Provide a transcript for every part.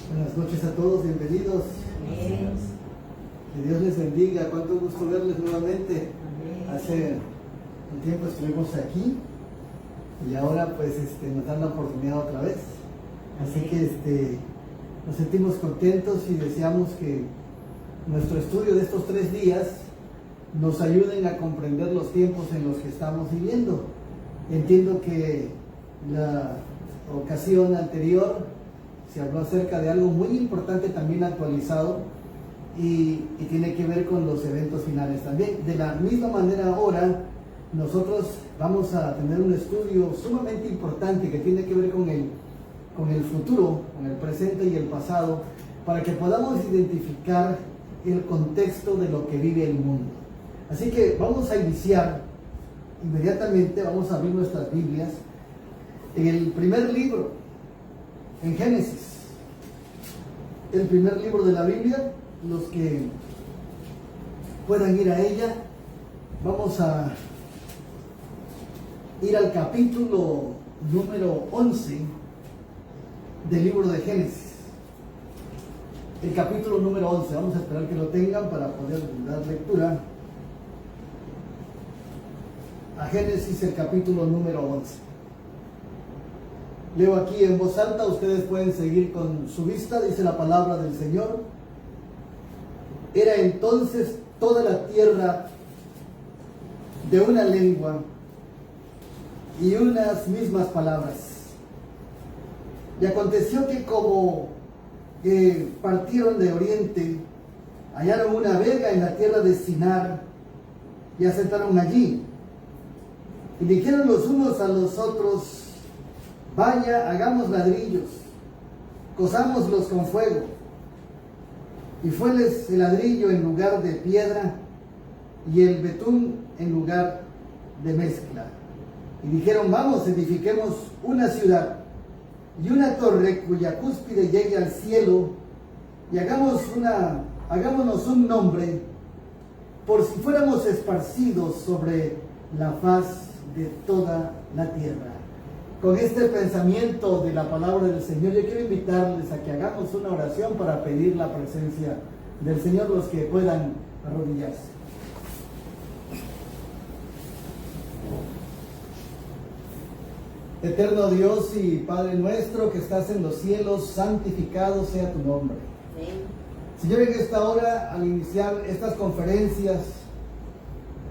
Buenas noches a todos, bienvenidos. Amén. Que Dios les bendiga, cuánto gusto verles nuevamente. Amén. Hace un tiempo estuvimos aquí y ahora pues nos dan la oportunidad otra vez. Así que nos sentimos contentos y deseamos que nuestro estudio de estos 3 días nos ayuden a comprender los tiempos en los que estamos viviendo. Entiendo que la ocasión anterior se habló acerca de algo muy importante también actualizado y tiene que ver con los eventos finales también. De la misma manera ahora nosotros vamos a tener un estudio sumamente importante que tiene que ver con el futuro, con el presente y el pasado, para que podamos identificar el contexto de lo que vive el mundo. Así que vamos a iniciar inmediatamente, vamos a abrir nuestras Biblias en el primer libro, en Génesis, el primer libro de la Biblia. Los que puedan ir a ella, vamos a ir al capítulo número 11 del libro de Génesis. El capítulo número 11, vamos a esperar que lo tengan para poder dar lectura a Génesis, el capítulo número 11. Leo aquí en voz alta, ustedes pueden seguir con su vista. Dice la palabra del Señor: era entonces toda la tierra de una lengua y unas mismas palabras. Y aconteció que como partieron de oriente, hallaron una vega en la tierra de Sinar y asentaron allí. Y dijeron los unos a los otros: vaya, hagamos ladrillos, cozámoslos con fuego. Y fueles el ladrillo en lugar de piedra y el betún en lugar de mezcla. Y dijeron: vamos, edifiquemos una ciudad y una torre cuya cúspide llegue al cielo, y hagámonos un nombre, por si fuéramos esparcidos sobre la faz de toda la tierra. Con este pensamiento de la palabra del Señor, yo quiero invitarles a que hagamos una oración para pedir la presencia del Señor, los que puedan arrodillarse. Eterno Dios y Padre nuestro que estás en los cielos, santificado sea tu nombre. Amén. Señor, en esta hora, al iniciar estas conferencias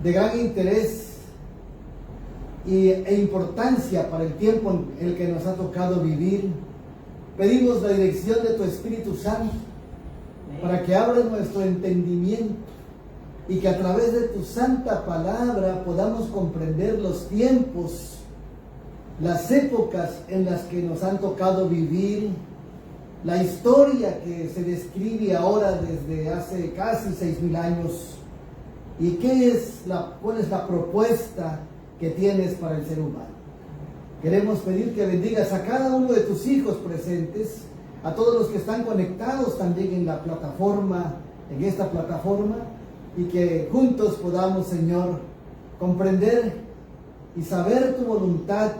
de gran interés e importancia para el tiempo en el que nos ha tocado vivir, pedimos la dirección de tu Espíritu Santo para que abra nuestro entendimiento y que a través de tu santa palabra podamos comprender los tiempos, las épocas en las que nos han tocado vivir, la historia que se describe ahora desde hace casi 6,000 años, y cuál es la propuesta que tienes para el ser humano. Queremos pedir que bendigas a cada uno de tus hijos presentes, a todos los que están conectados también en la plataforma, en esta plataforma, y que juntos podamos, Señor, comprender y saber tu voluntad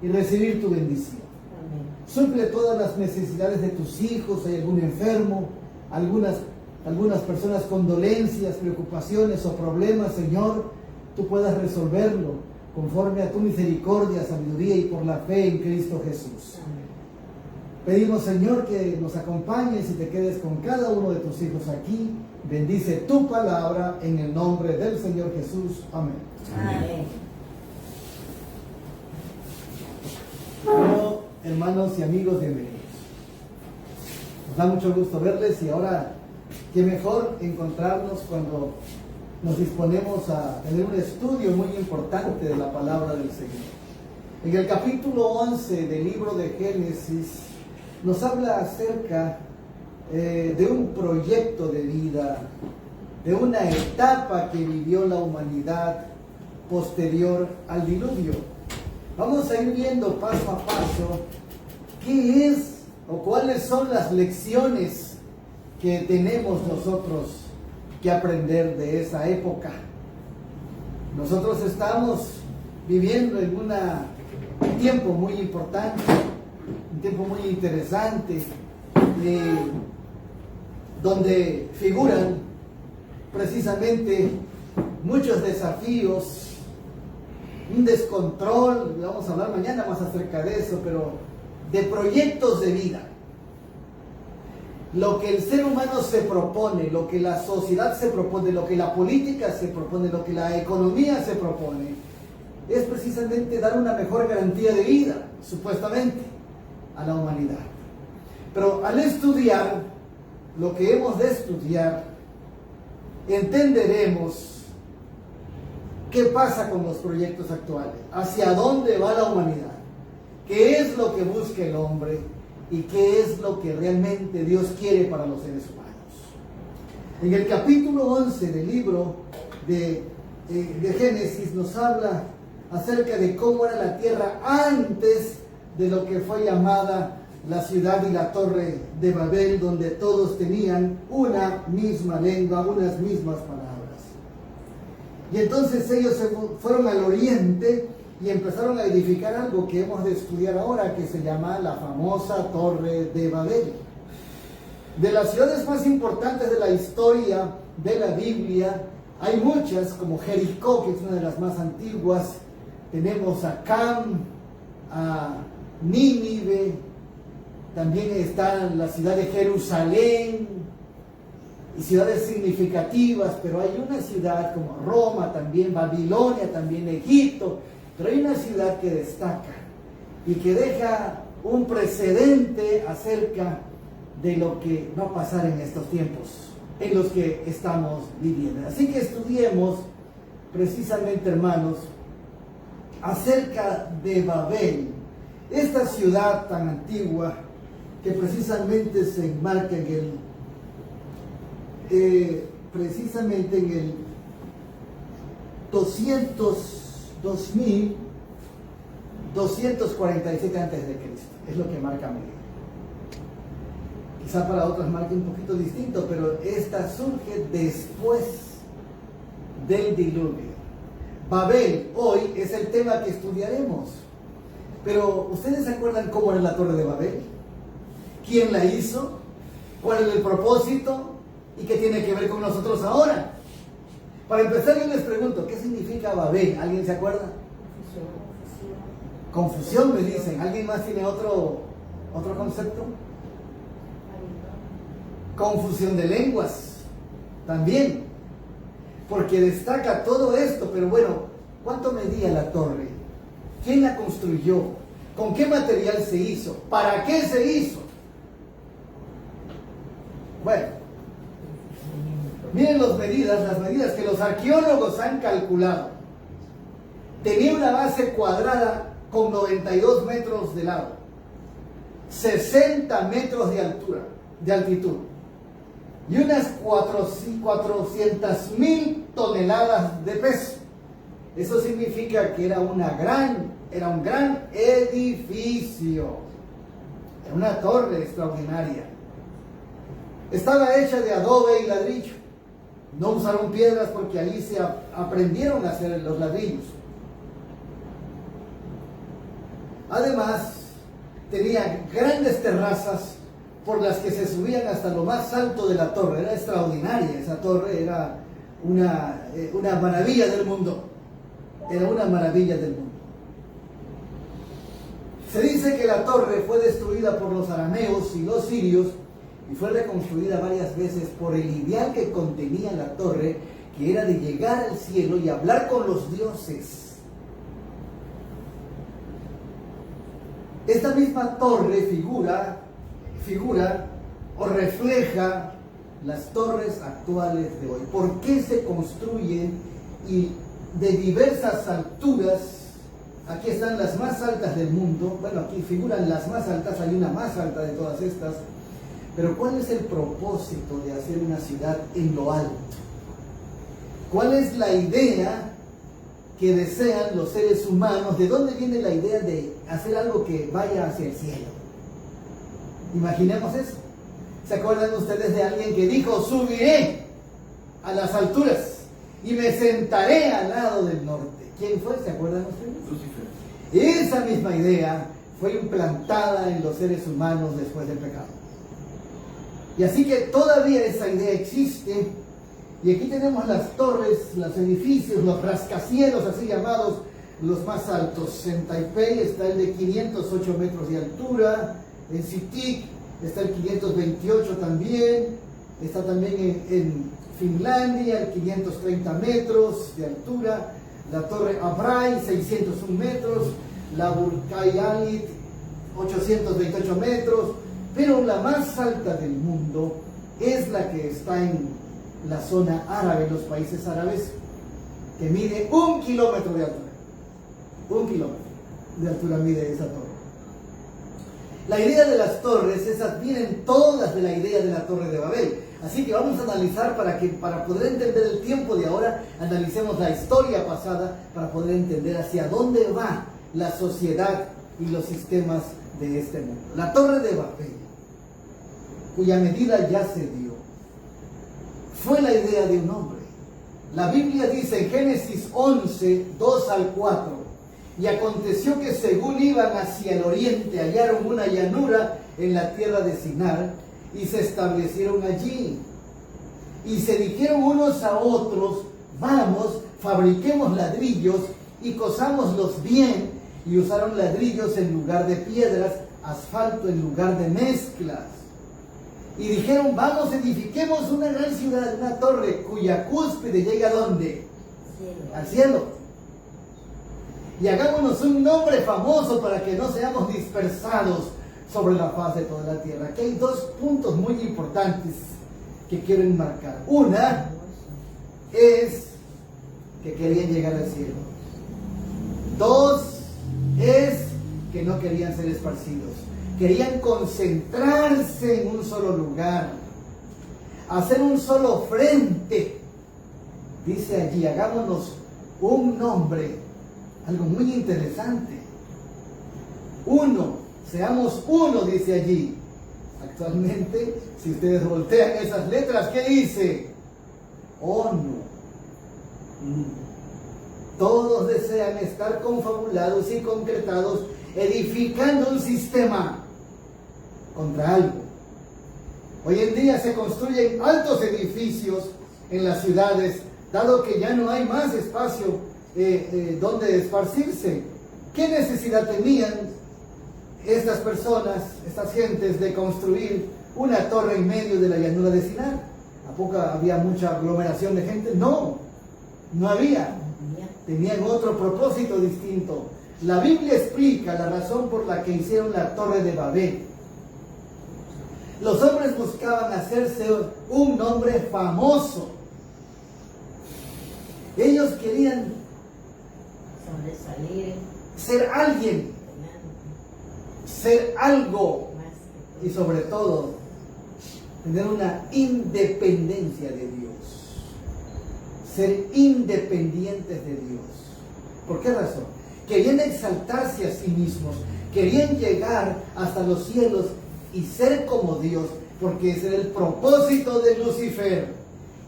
y recibir tu bendición. Amén. Suple todas las necesidades de tus hijos. Hay algún enfermo, algunas personas con dolencias, preocupaciones o problemas, Señor, tú puedas resolverlo conforme a tu misericordia, sabiduría y por la fe en Cristo Jesús. Amén. Pedimos, Señor, que nos acompañes y te quedes con cada uno de tus hijos aquí. Bendice tu palabra en el nombre del Señor Jesús. Amén. Amén. Bueno, hermanos y amigos, bienvenidos. Nos da mucho gusto verles, y ahora qué mejor encontrarnos cuando nos disponemos a tener un estudio muy importante de la palabra del Señor. En el capítulo 11 del libro de Génesis nos habla acerca de un proyecto de vida, de una etapa que vivió la humanidad posterior al diluvio. Vamos a ir viendo paso a paso qué es o cuáles son las lecciones que tenemos nosotros que aprender de esa época. Nosotros estamos viviendo en un tiempo muy importante, un tiempo muy interesante, donde figuran precisamente muchos desafíos, un descontrol, vamos a hablar mañana más acerca de eso, pero de proyectos de vida. Lo que el ser humano se propone, lo que la sociedad se propone, lo que la política se propone, lo que la economía se propone, es precisamente dar una mejor garantía de vida, supuestamente, a la humanidad. Pero al estudiar lo que hemos de estudiar, entenderemos qué pasa con los proyectos actuales, hacia dónde va la humanidad, qué es lo que busca el hombre y qué es lo que realmente Dios quiere para los seres humanos. En el capítulo 11 del libro de Génesis nos habla acerca de cómo era la tierra antes de lo que fue llamada la ciudad y la torre de Babel, donde todos tenían una misma lengua, unas mismas palabras. Y entonces ellos se fueron al oriente y empezaron a edificar algo que hemos de estudiar ahora, que se llama la famosa Torre de Babel. De las ciudades más importantes de la historia de la Biblia, hay muchas, como Jericó, que es una de las más antiguas. Tenemos a Cam, a Nínive, también está la ciudad de Jerusalén, y ciudades significativas, pero hay una ciudad como Roma también, Babilonia también, Egipto, pero hay una ciudad que destaca y que deja un precedente acerca de lo que va a pasar en estos tiempos en los que estamos viviendo. Así que estudiemos precisamente, hermanos, acerca de Babel, esta ciudad tan antigua que precisamente se enmarca en el 2247 antes de Cristo, es lo que marca Medio. Quizá para otros marque un poquito distinto, pero esta surge después del diluvio. Babel hoy es el tema que estudiaremos. Pero ¿ustedes se acuerdan cómo era la Torre de Babel? ¿Quién la hizo? ¿Cuál es el propósito? ¿Y qué tiene que ver con nosotros ahora? Para empezar, yo les pregunto, ¿qué significa Babel? ¿Alguien se acuerda? Confusión, me dicen. ¿Alguien más tiene otro concepto? Confusión de lenguas, también, porque destaca todo esto. Pero bueno, ¿cuánto medía la torre? ¿Quién la construyó? ¿Con qué material se hizo? ¿Para qué se hizo? Bueno, miren las medidas que los arqueólogos han calculado. Tenía una base cuadrada con 92 metros de lado, 60 metros de altitud, y unas 400.000 toneladas de peso. Eso significa que era un gran edificio, era una torre extraordinaria. Estaba hecha de adobe y ladrillo. No usaron piedras porque allí se aprendieron a hacer los ladrillos. Además, tenía grandes terrazas por las que se subían hasta lo más alto de la torre. Era extraordinaria, esa torre era una maravilla del mundo. Era una maravilla del mundo. Se dice que la torre fue destruida por los arameos y los sirios y fue reconstruida varias veces por el ideal que contenía la torre, que era de llegar al cielo y hablar con los dioses. Esta misma torre figura o refleja las torres actuales de hoy. ¿Por qué se construyen y de diversas alturas? Aquí están las más altas del mundo. Bueno, aquí figuran las más altas, hay una más alta de todas estas. Pero ¿cuál es el propósito de hacer una ciudad en lo alto? ¿Cuál es la idea que desean los seres humanos? ¿De dónde viene la idea de hacer algo que vaya hacia el cielo? Imaginemos eso. ¿Se acuerdan ustedes de alguien que dijo: subiré a las alturas y me sentaré al lado del norte? ¿Quién fue? ¿Se acuerdan ustedes? Lucifer. Esa misma idea fue implantada en los seres humanos después del pecado. Y así que todavía esa idea existe. Y aquí tenemos las torres, los edificios, los rascacielos así llamados, los más altos. En Taipei está el de 508 metros de altura. En Sitik está el 528 también. Está también en Finlandia el 530 metros de altura. La torre Abrai 601 metros. La Burj-Khalifa 828 metros. Pero la más alta del mundo es la que está en la zona árabe, los países árabes, que mide 1 kilómetro de altura. 1 kilómetro de altura mide esa torre. La idea de las torres, esas vienen todas de la idea de la Torre de Babel. Así que vamos a analizar para poder entender el tiempo de ahora, analicemos la historia pasada para poder entender hacia dónde va la sociedad y los sistemas de este mundo. La Torre de Babel, cuya medida ya se dio, fue la idea de un hombre. La Biblia dice en Génesis 11, 2 al 4, y aconteció que según iban hacia el oriente, hallaron una llanura en la tierra de Sinar, y se establecieron allí. Y se dijeron unos a otros, vamos, fabriquemos ladrillos y cosámoslos bien, y usaron ladrillos en lugar de piedras, asfalto en lugar de mezclas. Y dijeron, vamos, edifiquemos una gran ciudad, una torre, cuya cúspide llega ¿a dónde? Al cielo. Y hagámonos un nombre famoso para que no seamos dispersados sobre la faz de toda la tierra. Aquí hay dos puntos muy importantes que quiero enmarcar. Una es que querían llegar al cielo. Dos es que no querían ser esparcidos. Querían concentrarse en un solo lugar, hacer un solo frente. Dice allí, hagámonos un nombre, algo muy interesante. Uno, seamos uno, dice allí. Actualmente, si ustedes voltean esas letras, ¿qué dice? ONU. Todos desean estar confabulados y concretados, edificando un sistema contra algo. Hoy en día se construyen altos edificios en las ciudades, dado que ya no hay más espacio donde esparcirse. ¿Qué necesidad tenían estas personas, estas gentes, de construir una torre en medio de la llanura de Sinar? ¿A poco había mucha aglomeración de gente? No, no había. Tenían otro propósito distinto. La Biblia explica la razón por la que hicieron la Torre de Babel. Los hombres buscaban hacerse un nombre famoso. Ellos querían sobresalir, ser alguien, ser algo, y sobre todo tener una independencia de Dios, ser independientes de Dios. ¿Por qué razón? Querían exaltarse a sí mismos, querían llegar hasta los cielos y ser como Dios, porque ese era el propósito de Lucifer.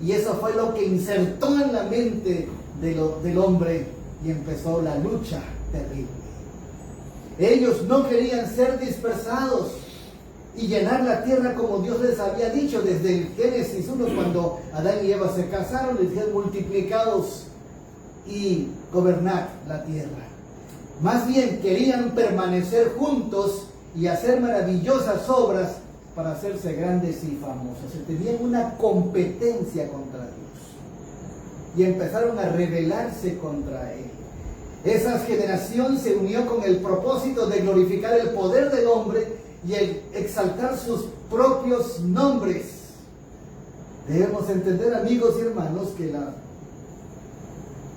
Y eso fue lo que insertó en la mente del hombre, y empezó la lucha terrible. Ellos no querían ser dispersados y llenar la tierra como Dios les había dicho desde el Génesis 1, cuando Adán y Eva se casaron, les dijeron: multiplicaos y gobernad la tierra. Más bien querían permanecer juntos y hacer maravillosas obras para hacerse grandes y famosos. Tenían una competencia contra Dios y empezaron a rebelarse contra Él. Esa generación se unió con el propósito de glorificar el poder del hombre y el exaltar sus propios nombres. Debemos entender, amigos y hermanos, que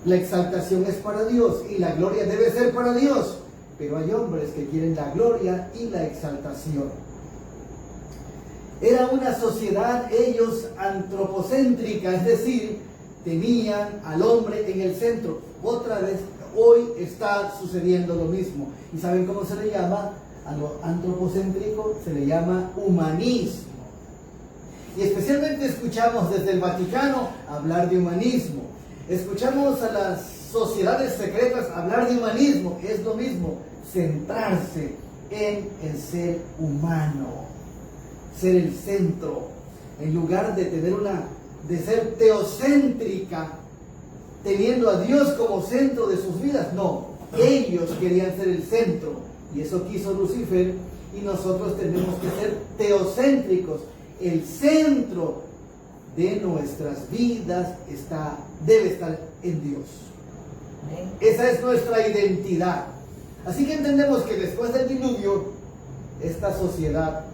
la exaltación es para Dios y la gloria debe ser para Dios, pero hay hombres que quieren la gloria y la exaltación. Era una sociedad, ellos, antropocéntrica, es decir, tenían al hombre en el centro. Otra vez, hoy está sucediendo lo mismo. ¿Y saben cómo se le llama? A lo antropocéntrico se le llama humanismo. Y especialmente escuchamos desde el Vaticano hablar de humanismo. Escuchamos a las sociedades secretas hablar de humanismo. Es lo mismo, centrarse en el ser humano, ser el centro en lugar de de ser teocéntrica, teniendo a Dios como centro de sus vidas. No, ellos querían ser el centro, y eso quiso Lucifer, y nosotros tenemos que ser teocéntricos. El centro de nuestras vidas debe estar en Dios. Esa es nuestra identidad. Así que entendemos que después del diluvio, esta sociedad,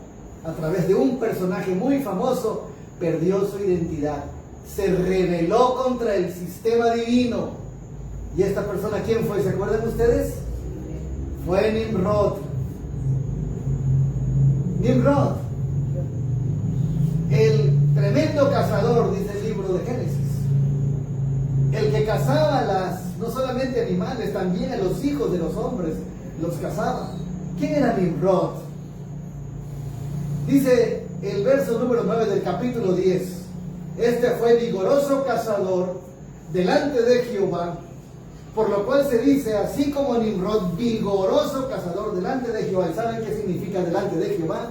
a través de un personaje muy famoso, perdió su identidad. Se rebeló contra el sistema divino. ¿Y esta persona quién fue? ¿Se acuerdan ustedes? Fue Nimrod. Nimrod, el tremendo cazador, dice el libro de Génesis. El que cazaba no solamente animales, también a los hijos de los hombres los cazaba. ¿Quién era Nimrod? Dice el verso número 9 del capítulo 10. Este fue vigoroso cazador delante de Jehová, por lo cual se dice, así como Nimrod, vigoroso cazador delante de Jehová. ¿Y saben qué significa delante de Jehová?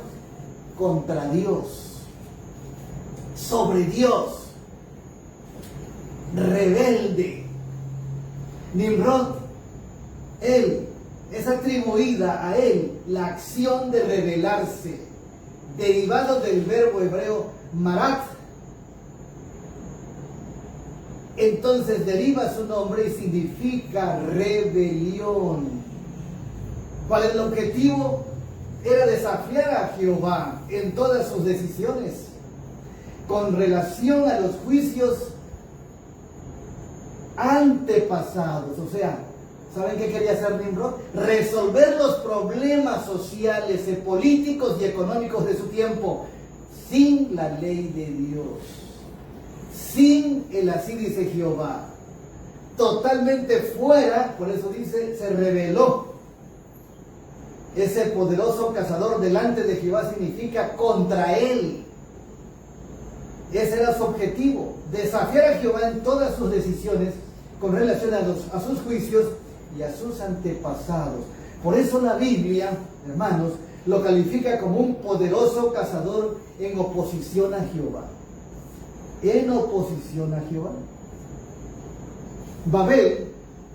Contra Dios, sobre Dios, rebelde. Nimrod, es atribuida a él la acción de rebelarse, derivado del verbo hebreo marat. Entonces deriva su nombre y significa rebelión. ¿Cuál es el objetivo? Era desafiar a Jehová en todas sus decisiones con relación a los juicios antepasados. O sea, ¿saben qué quería hacer Nimrod? Resolver los problemas sociales, políticos y económicos de su tiempo sin la ley de Dios, sin el así dice Jehová, totalmente fuera. Por eso dice, se rebeló. Ese poderoso cazador delante de Jehová significa contra él. Ese era su objetivo, desafiar a Jehová en todas sus decisiones con relación a sus juicios y a sus antepasados. Por eso la Biblia, hermanos, lo califica como un poderoso cazador en oposición a Jehová. En oposición a Jehová. Babel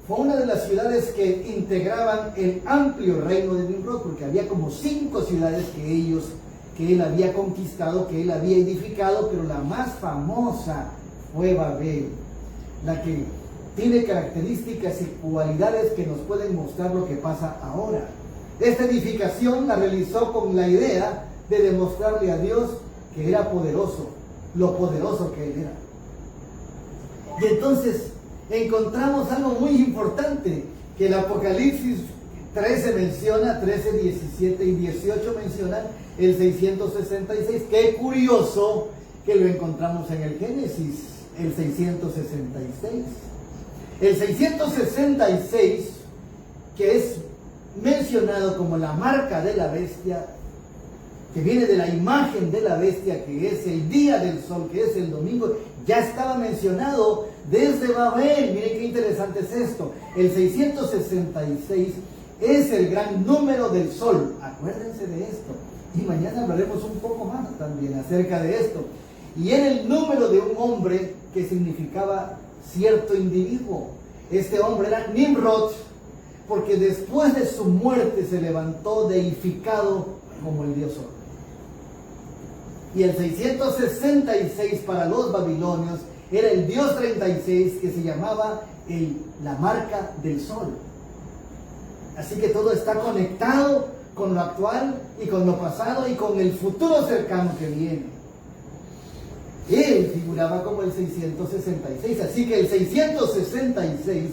fue una de las ciudades que integraban el amplio reino de Nimrod, porque había como 5 ciudades que él había conquistado, que él había edificado, pero la más famosa fue Babel, la que tiene características y cualidades que nos pueden mostrar lo que pasa ahora. Esta edificación la realizó con la idea de demostrarle a Dios que era poderoso, lo poderoso que él era. Y entonces encontramos algo muy importante que el Apocalipsis 13 menciona, 13, 17 y 18 mencionan el 666. Qué curioso que lo encontramos en el Génesis, el 666. El 666, que es mencionado como la marca de la bestia, que viene de la imagen de la bestia, que es el día del sol, que es el domingo, ya estaba mencionado desde Babel. Miren qué interesante es esto. El 666 es el gran número del sol. Acuérdense de esto. Y mañana hablaremos un poco más también acerca de esto. Y era el número de un hombre que significaba cierto individuo. Este hombre era Nimrod, porque después de su muerte se levantó deificado como el dios sol. Y el 666 para los babilonios era el dios 36, que se llamaba la marca del sol. Así que todo está conectado con lo actual y con lo pasado y con el futuro cercano que viene. Él figuraba como el 666, así que el 666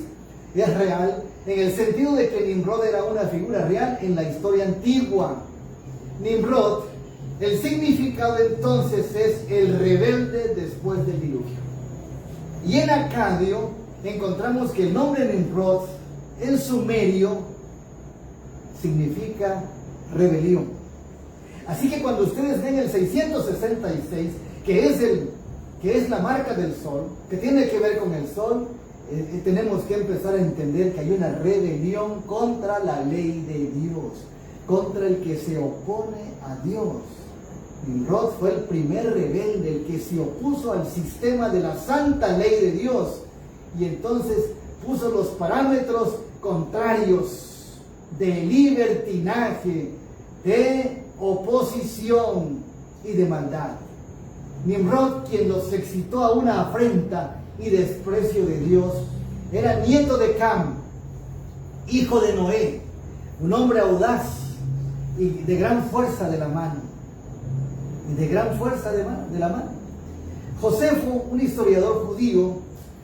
es real en el sentido de que Nimrod era una figura real en la historia antigua. Nimrod, el significado entonces es el rebelde después del diluvio. Y en acadio encontramos que el nombre Nimrod en sumerio significa rebelión. Así que cuando ustedes ven el 666, que es la marca del sol, que tiene que ver con el sol, tenemos que empezar a entender que hay una rebelión contra la ley de Dios, contra el que se opone a Dios. Nimrod fue el primer rebelde, el que se opuso al sistema de la santa ley de Dios, y entonces puso los parámetros contrarios de libertinaje, de oposición y de maldad. Nimrod, quien los excitó a una afrenta y desprecio de Dios, era nieto de Cam, hijo de Noé, un hombre audaz y de gran fuerza de la mano. Josefo, un historiador judío,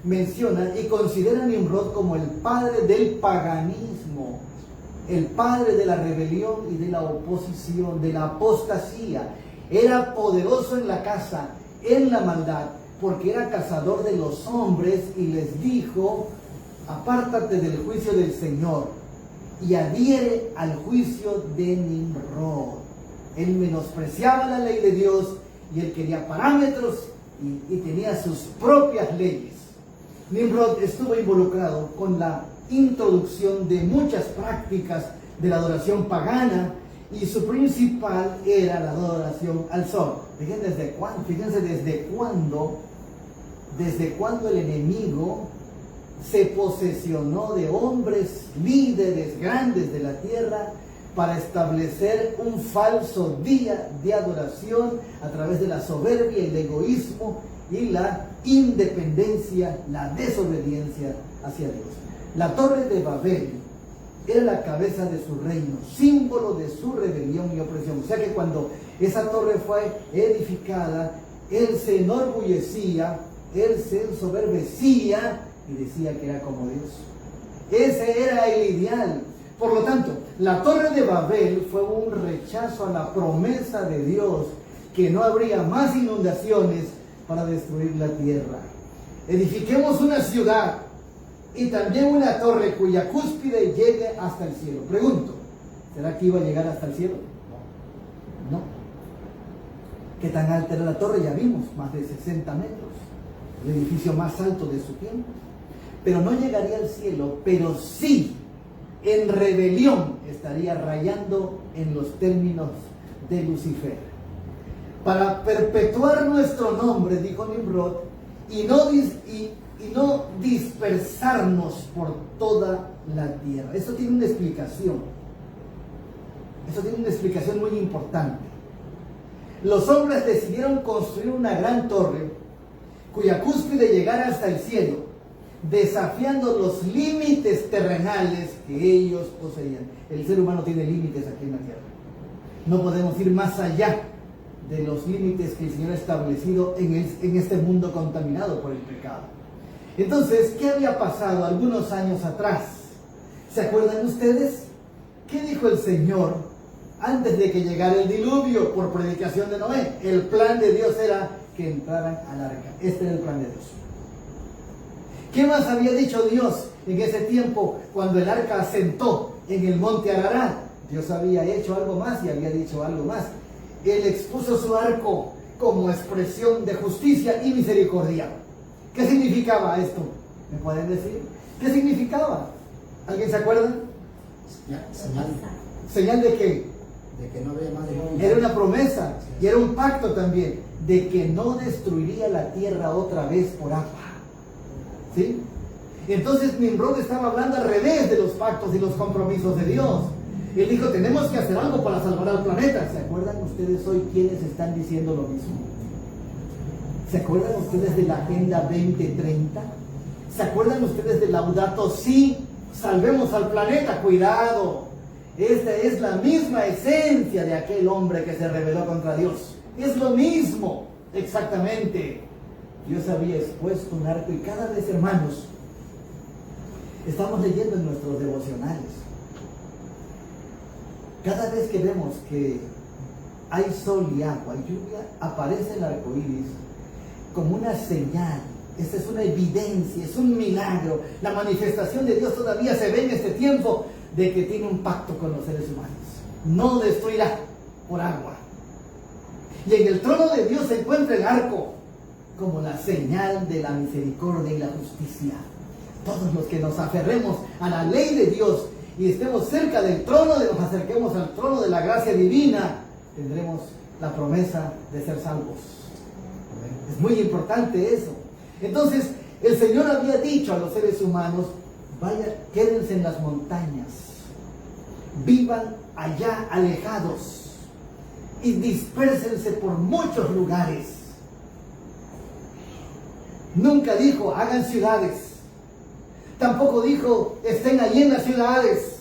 menciona y considera a Nimrod como el padre del paganismo, el padre de la rebelión y de la oposición, de la apostasía. Era poderoso en la casa, en la maldad, porque era cazador de los hombres y les dijo: apártate del juicio del Señor y adhiere al juicio de Nimrod. Él menospreciaba la ley de Dios y él quería parámetros y tenía sus propias leyes. Nimrod estuvo involucrado con la introducción de muchas prácticas de la adoración pagana, y su principal era la adoración al sol. Fíjense desde cuándo el enemigo se posesionó de hombres, líderes grandes de la tierra, para establecer un falso día de adoración a través de la soberbia, el egoísmo y la independencia, la desobediencia hacia Dios. La Torre de Babel era la cabeza de su reino, símbolo de su rebelión y opresión. O sea que cuando esa torre fue edificada, él se enorgullecía, él se ensoberbecía y decía que era como Dios. Ese era el ideal. Por lo tanto, la Torre de Babel fue un rechazo a la promesa de Dios que no habría más inundaciones para destruir la tierra. Edifiquemos una ciudad y también una torre cuya cúspide llegue hasta el cielo. Pregunto, ¿será que iba a llegar hasta el cielo? No. ¿Qué tan alta era la torre? Ya vimos, más de 60 metros. El edificio más alto de su tiempo. Pero no llegaría al cielo, pero sí en rebelión estaría rayando en los términos de Lucifer. Para perpetuar nuestro nombre, dijo Nimrod, y no dispersarnos por toda la tierra. Eso tiene una explicación. Eso tiene una explicación muy importante. Los hombres decidieron construir una gran torre cuya cúspide llegara hasta el cielo, desafiando los límites terrenales que ellos poseían. El ser humano tiene límites aquí en la tierra. No podemos ir más allá de los límites que el Señor ha establecido en este mundo contaminado por el pecado. Entonces, ¿qué había pasado algunos años atrás? ¿Se acuerdan ustedes? ¿Qué dijo el Señor antes de que llegara el diluvio por predicación de Noé? El plan de Dios era que entraran al arca. Este era el plan de Dios. ¿Qué más había dicho Dios en ese tiempo cuando el arca asentó en el monte Ararat? Dios había hecho algo más y había dicho algo más. Él expuso su arco como expresión de justicia y misericordia. ¿Qué significaba esto? ¿Me pueden decir? ¿Qué significaba? ¿Alguien se acuerda? Señal. ¿Señal de qué? De que no había más diluvio. Era una promesa y era un pacto también de que no destruiría la tierra otra vez por agua. ¿Sí? Entonces Nimrod estaba hablando al revés de los pactos y los compromisos de Dios. Él dijo, tenemos que hacer algo para salvar al planeta. ¿Se acuerdan ustedes hoy quiénes están diciendo lo mismo? ¿Se acuerdan ustedes de la Agenda 2030? ¿Se acuerdan ustedes de Laudato Si? Salvemos al planeta. Cuidado. Esta es la misma esencia de aquel hombre que se rebeló contra Dios. Es lo mismo, exactamente. Dios había expuesto un arco y cada vez, hermanos, estamos leyendo en nuestros devocionales. Cada vez que vemos que hay sol y agua y lluvia, aparece el arco iris como una señal. Esta es una evidencia, es un milagro. La manifestación de Dios todavía se ve en este tiempo de que tiene un pacto con los seres humanos. No destruirá por agua. Y en el trono de Dios se encuentra el arco como la señal de la misericordia y la justicia. Todos los que nos aferremos a la ley de Dios y estemos cerca del trono, nos acerquemos al trono de la gracia divina, tendremos la promesa de ser salvos. Es muy importante eso. Entonces, el Señor había dicho a los seres humanos, vaya, quédense en las montañas, vivan allá alejados y dispérsense por muchos lugares. Nunca dijo, hagan ciudades. Tampoco dijo, estén allí en las ciudades.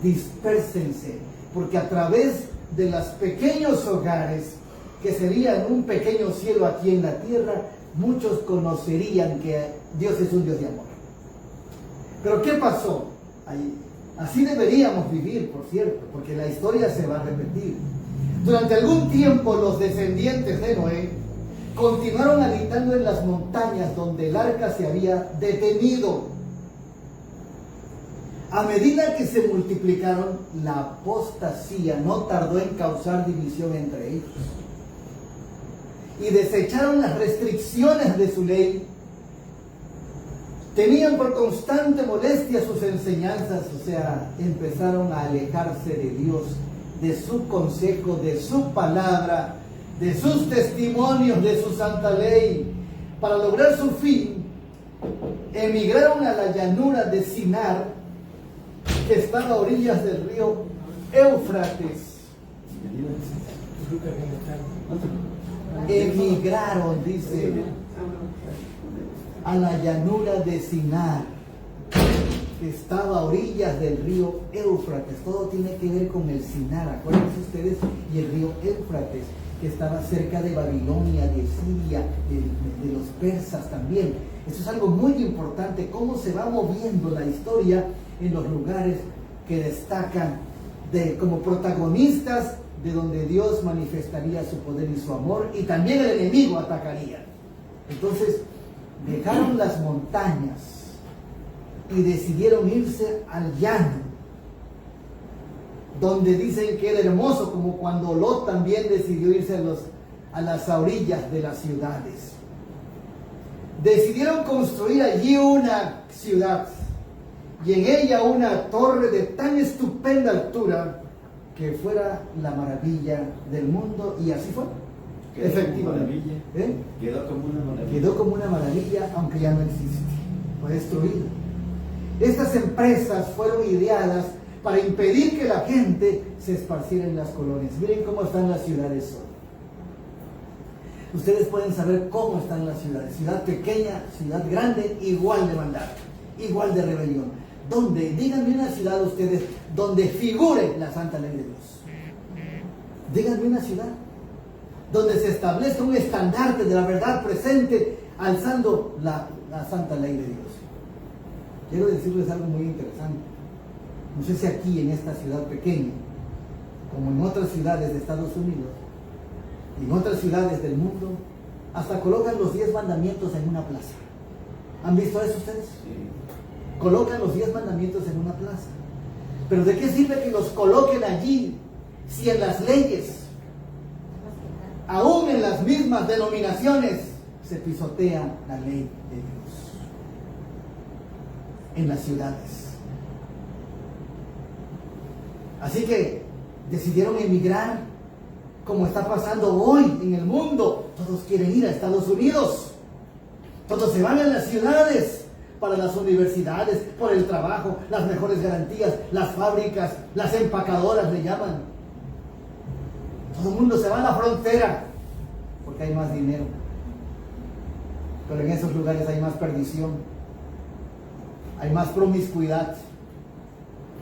Dispérsense, porque a través de los pequeños hogares, que serían un pequeño cielo aquí en la tierra, muchos conocerían que Dios es un Dios de amor. Pero ¿qué pasó? Así deberíamos vivir, por cierto, porque la historia se va a repetir. Durante algún tiempo los descendientes de Noé continuaron habitando en las montañas donde el arca se había detenido. A medida que se multiplicaron, la apostasía no tardó en causar división entre ellos. Y desecharon las restricciones de su ley. Tenían por constante molestia sus enseñanzas, o sea, empezaron a alejarse de Dios, de su consejo, de su palabra, de sus testimonios, de su santa ley. Para lograr su fin, emigraron a la llanura de Sinar, que estaba a orillas del río Éufrates. Emigraron, dice, a la llanura de Sinar, que estaba a orillas del río Éufrates. Todo tiene que ver con el Sinar, acuérdense ustedes, y el río Éufrates, que estaba cerca de Babilonia, de Siria, de los persas también. Eso es algo muy importante, cómo se va moviendo la historia en los lugares que destacan como protagonistas de donde Dios manifestaría su poder y su amor, y también el enemigo atacaría. Entonces dejaron las montañas y decidieron irse al llano, donde dicen que era hermoso, como cuando Lot también decidió irse a las orillas de las ciudades. Decidieron construir allí una ciudad y en ella una torre de tan estupenda altura que fuera la maravilla del mundo, y así fue. Efectivamente. Quedó como una maravilla. Quedó como una maravilla, aunque ya no existe. Fue destruida. Estas empresas fueron ideadas para impedir que la gente se esparciera en las colonias. Miren cómo están las ciudades hoy. Ustedes pueden saber cómo están las ciudades. Ciudad pequeña, ciudad grande, igual de maldad, igual de rebelión. ¿Dónde? Díganme una ciudad ustedes donde figure la santa ley de Dios. Díganme una ciudad donde se establezca un estandarte de la verdad presente, alzando la santa ley de Dios. Quiero decirles algo muy interesante. No sé si aquí en esta ciudad pequeña, como en otras ciudades de Estados Unidos, y en otras ciudades del mundo, hasta colocan los 10 mandamientos en una plaza. ¿Han visto eso ustedes? Sí. Colocan los 10 mandamientos en una plaza. Pero ¿de qué sirve que los coloquen allí si en las leyes, aún en las mismas denominaciones, se pisotea la ley de Dios? En las ciudades. Así que decidieron emigrar, como está pasando hoy en el mundo. Todos quieren ir a Estados Unidos. Todos se van a las ciudades para las universidades, por el trabajo, las mejores garantías, las fábricas, las empacadoras le llaman. Todo el mundo se va a la frontera porque hay más dinero. Pero en esos lugares hay más perdición, hay más promiscuidad,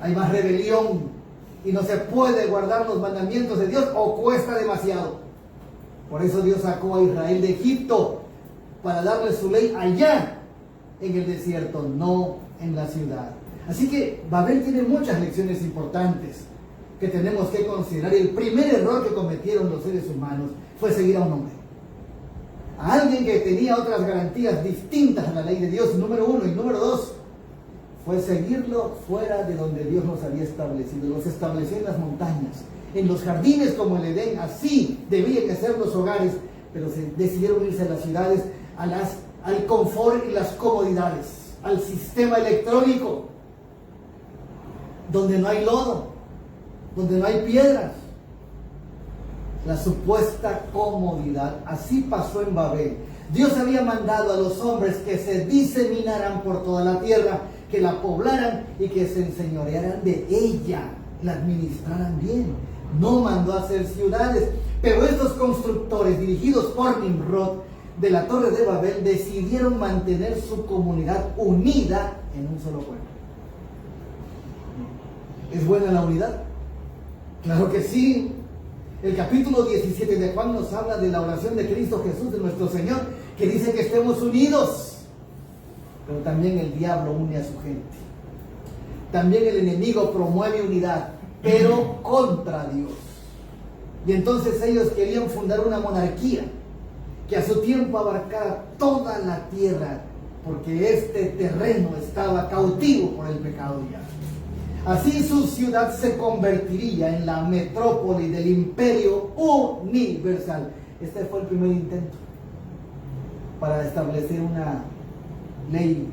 hay más rebelión, y no se puede guardar los mandamientos de Dios o cuesta demasiado. Por eso Dios sacó a Israel de Egipto, para darle su ley allá en el desierto, no en la ciudad. Así que Babel tiene muchas lecciones importantes que tenemos que considerar. Y el primer error que cometieron los seres humanos fue seguir a un hombre, a alguien que tenía otras garantías distintas a la ley de Dios, número uno. Y número dos, fue seguirlo fuera de donde Dios los había establecido. Los estableció en las montañas, en los jardines como el Edén. Así debían de ser los hogares, pero decidieron irse a las ciudades, al confort y las comodidades, al sistema electrónico, donde no hay lodo, donde no hay piedras, la supuesta comodidad. Así pasó en Babel. Dios había mandado a los hombres que se diseminaran por toda la tierra, que la poblaran y que se enseñorearan de ella, la administraran bien. No mandó a hacer ciudades, pero estos constructores, dirigidos por Nimrod de la Torre de Babel, decidieron mantener su comunidad unida en un solo pueblo. ¿Es buena la unidad? Claro que sí. El capítulo 17 de Juan nos habla de la oración de Cristo Jesús, de nuestro Señor, que dice que estemos unidos. Pero también el diablo une a su gente. También el enemigo promueve unidad, pero contra Dios. Y entonces ellos querían fundar una monarquía que a su tiempo abarcara toda la tierra, porque este terreno estaba cautivo por el pecado ya. Así su ciudad se convertiría en la metrópoli del imperio universal. Este fue el primer intento para establecer una ley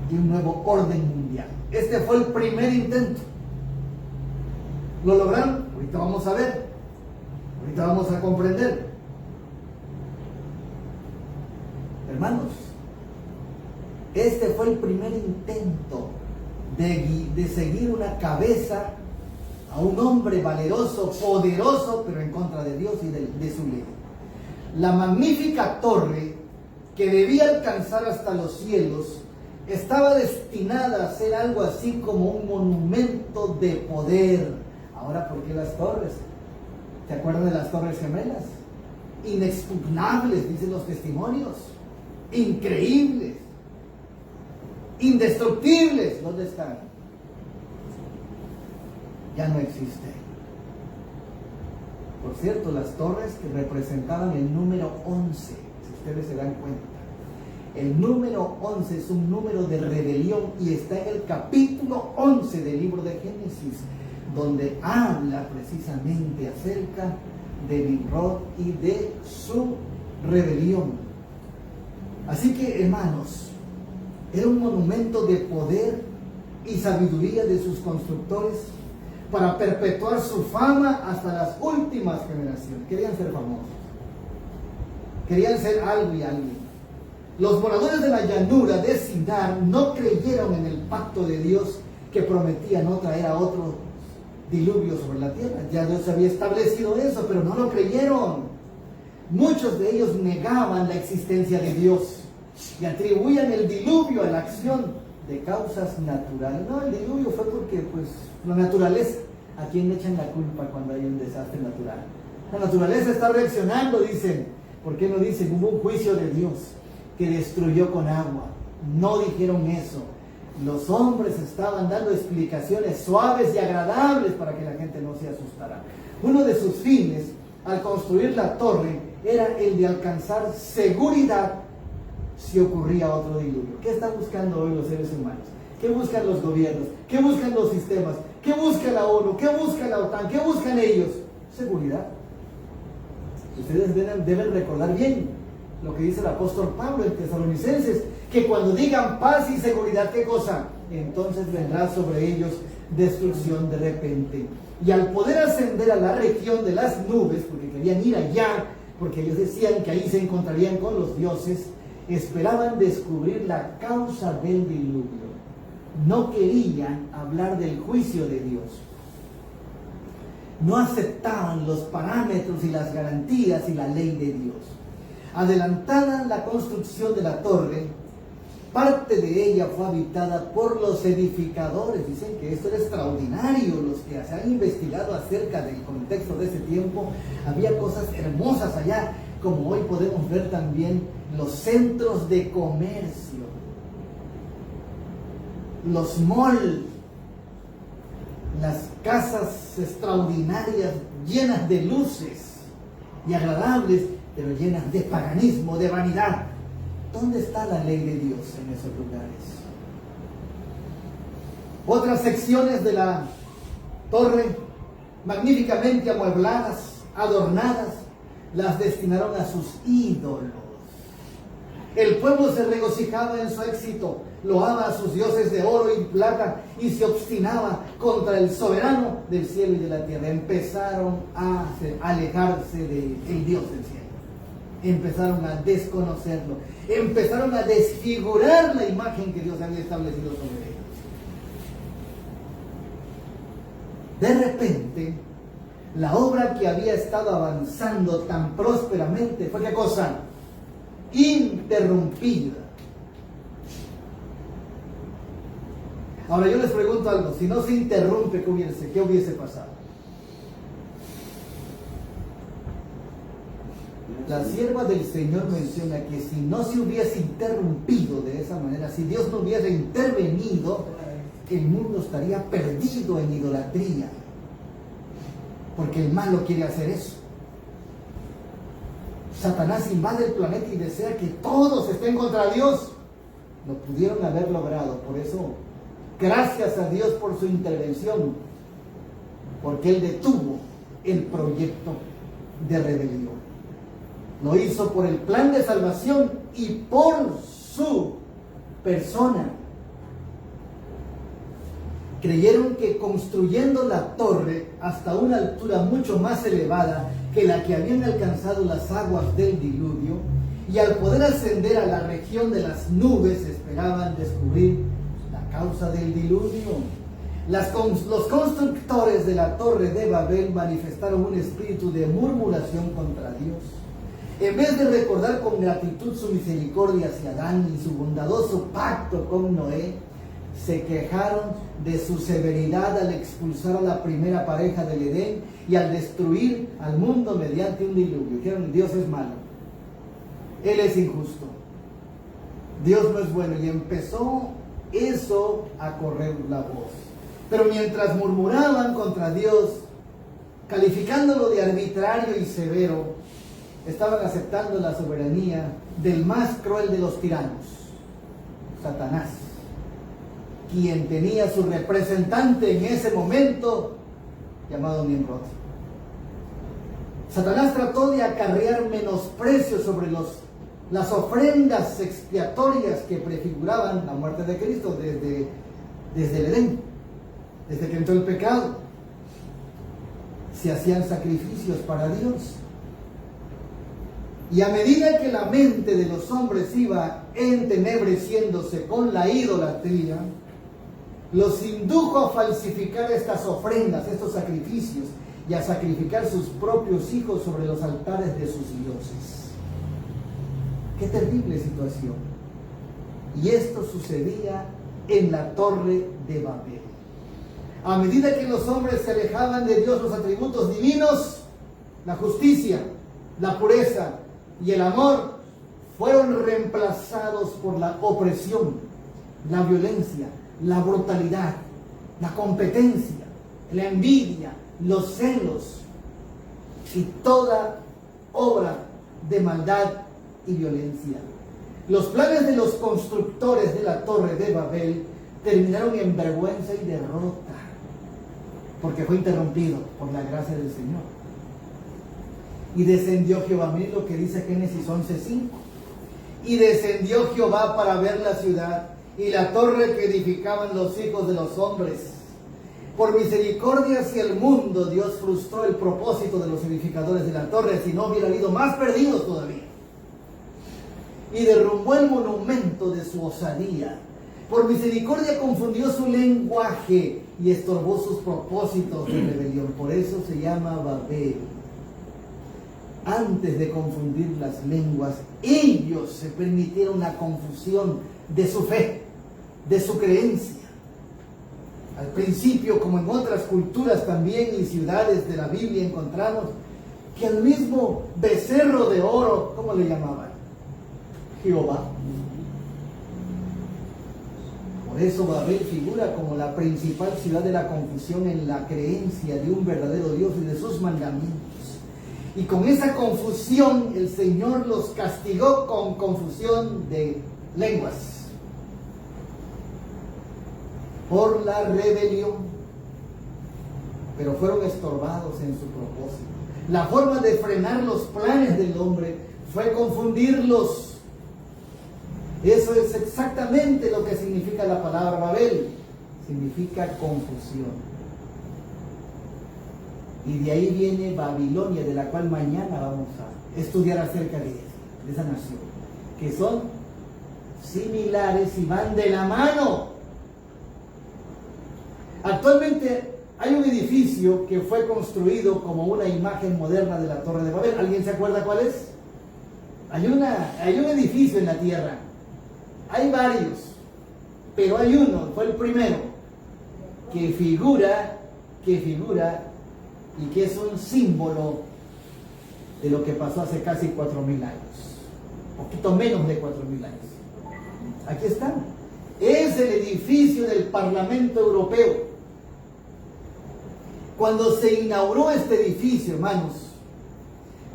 y un nuevo orden mundial. Este fue el primer intento. ¿Lo lograron? Ahorita vamos a ver. Ahorita vamos a comprender. Hermanos, este fue el primer intento de seguir una cabeza a un hombre valeroso, poderoso, pero en contra de Dios y de su ley. La magnífica torre, que debía alcanzar hasta los cielos, estaba destinada a ser algo así como un monumento de poder. Ahora, ¿por qué las torres? ¿Se acuerdan de las Torres Gemelas? Inexpugnables, dicen los testimonios. Increíbles. Indestructibles. ¿Dónde están? Ya no existen. Por cierto, las torres que representaban el número 11, si ustedes se dan cuenta. El número 11 es un número de rebelión y está en el capítulo 11 del libro de Génesis, donde habla precisamente acerca de Nimrod y de su rebelión. Así que, hermanos, era un monumento de poder y sabiduría de sus constructores para perpetuar su fama hasta las últimas generaciones. Querían ser famosos, querían ser algo y alguien. Los moradores de la llanura de Sinar no creyeron en el pacto de Dios que prometía no traer a otro diluvio sobre la tierra. Ya Dios había establecido eso, pero no lo creyeron. Muchos de ellos negaban la existencia de Dios y atribuían el diluvio a la acción de causas naturales. No, el diluvio fue porque, pues, la naturaleza. ¿A quién le echan la culpa cuando hay un desastre natural? La naturaleza está reaccionando, dicen. ¿Por qué no dicen? Hubo un juicio de Dios que destruyó con agua. No dijeron eso. Los hombres estaban dando explicaciones suaves y agradables para que la gente no se asustara. Uno de sus fines al construir la torre era el de alcanzar seguridad si ocurría otro diluvio. ¿Qué están buscando hoy los seres humanos? ¿Qué buscan los gobiernos? ¿Qué buscan los sistemas? ¿Qué busca la ONU? ¿Qué busca la OTAN? ¿Qué buscan ellos? Seguridad. Ustedes deben recordar bien lo que dice el apóstol Pablo en Tesalonicenses, que cuando digan paz y seguridad, ¿qué cosa? Entonces vendrá sobre ellos destrucción de repente. Y al poder ascender a la región de las nubes, porque querían ir allá, porque ellos decían que ahí se encontrarían con los dioses, esperaban descubrir la causa del diluvio. No querían hablar del juicio de Dios. No aceptaban los parámetros y las garantías y la ley de Dios. Adelantada la construcción de la torre, parte de ella fue habitada por los edificadores. Dicen que esto era extraordinario. Los que se han investigado acerca del contexto de ese tiempo, había cosas hermosas allá, como hoy podemos ver también los centros de comercio, los malls, las casas extraordinarias llenas de luces y agradables, pero llenas de paganismo, de vanidad. ¿Dónde está la ley de Dios en esos lugares? Otras secciones de la torre, magníficamente amuebladas, adornadas, las destinaron a sus ídolos. El pueblo se regocijaba en su éxito, loaba a sus dioses de oro y plata y se obstinaba contra el soberano del cielo y de la tierra. Empezaron a alejarse del Dios del cielo. Empezaron a desconocerlo. Empezaron a desfigurar la imagen que Dios había establecido sobre ellos. De repente, la obra que había estado avanzando tan prósperamente fue, ¿qué cosa? Interrumpida. Ahora yo les pregunto algo, si no se interrumpe, ¿qué hubiese pasado? La sierva del Señor menciona que si no se hubiese interrumpido de esa manera, si Dios no hubiera intervenido, el mundo estaría perdido en idolatría, porque el malo quiere hacer eso. Satanás invade el planeta y desea que todos estén contra Dios. Lo pudieron haber logrado, por eso, gracias a Dios por su intervención, porque Él detuvo el proyecto de rebelión. Lo hizo por el plan de salvación y por su persona. Creyeron que construyendo la torre hasta una altura mucho más elevada que la que habían alcanzado las aguas del diluvio, y al poder ascender a la región de las nubes, esperaban descubrir la causa del diluvio. Los constructores de la torre de Babel manifestaron un espíritu de murmuración contra Dios. En vez de recordar con gratitud su misericordia hacia Adán y su bondadoso pacto con Noé, se quejaron de su severidad al expulsar a la primera pareja del Edén y al destruir al mundo mediante un diluvio. Dijeron: Dios es malo, Él es injusto, Dios no es bueno. Y empezó eso a correr la voz. Pero mientras murmuraban contra Dios, calificándolo de arbitrario y severo, estaban aceptando la soberanía del más cruel de los tiranos, Satanás, quien tenía su representante en ese momento llamado Nimrod. Satanás trató de acarrear menosprecio sobre las ofrendas expiatorias que prefiguraban la muerte de Cristo desde el Edén, desde que entró el pecado. Se hacían sacrificios para Dios. Y a medida que la mente de los hombres iba entenebreciéndose con la idolatría, los indujo a falsificar estas ofrendas, estos sacrificios, y a sacrificar sus propios hijos sobre los altares de sus dioses. ¡Qué terrible situación! Y esto sucedía en la torre de Babel. A medida que los hombres se alejaban de Dios, los atributos divinos, la justicia, la pureza y el amor, fueron reemplazados por la opresión, la violencia, la brutalidad, la competencia, la envidia, los celos y toda obra de maldad y violencia. Los planes de los constructores de la torre de Babel terminaron en vergüenza y derrota, porque fue interrumpido por la gracia del Señor. Y descendió Jehová, miren lo que dice Génesis 11:5. Y descendió Jehová para ver la ciudad y la torre que edificaban los hijos de los hombres. Por misericordia hacia el mundo, Dios frustró el propósito de los edificadores de la torre, si no hubiera habido más perdidos todavía. Y derrumbó el monumento de su osadía. Por misericordia confundió su lenguaje y estorbó sus propósitos de rebelión. Por eso se llama Babel. Antes de confundir las lenguas, ellos se permitieron la confusión de su fe, de su creencia. Al principio, como en otras culturas también y ciudades de la Biblia, encontramos que al mismo becerro de oro, ¿cómo le llamaban? Jehová. Por eso Babel figura como la principal ciudad de la confusión en la creencia de un verdadero Dios y de sus mandamientos. Y con esa confusión el Señor los castigó con confusión de lenguas por la rebelión, pero fueron estorbados en su propósito. La forma de frenar los planes del hombre fue confundirlos Eso es exactamente lo que significa la palabra Babel. Significa confusión. Y de ahí viene Babilonia, de la cual mañana vamos a estudiar acerca de esa nación, que son similares y van de la mano. Actualmente hay un edificio que fue construido como una imagen moderna de la Torre de Babel. ¿Alguien se acuerda cuál es? Hay un edificio en la tierra. Hay varios, pero hay uno, fue el primero, que figura y que es un símbolo de lo que pasó hace casi 4.000 años, poquito menos de 4.000 años. Aquí está. Es el edificio del Parlamento Europeo. Cuando se inauguró este edificio, hermanos,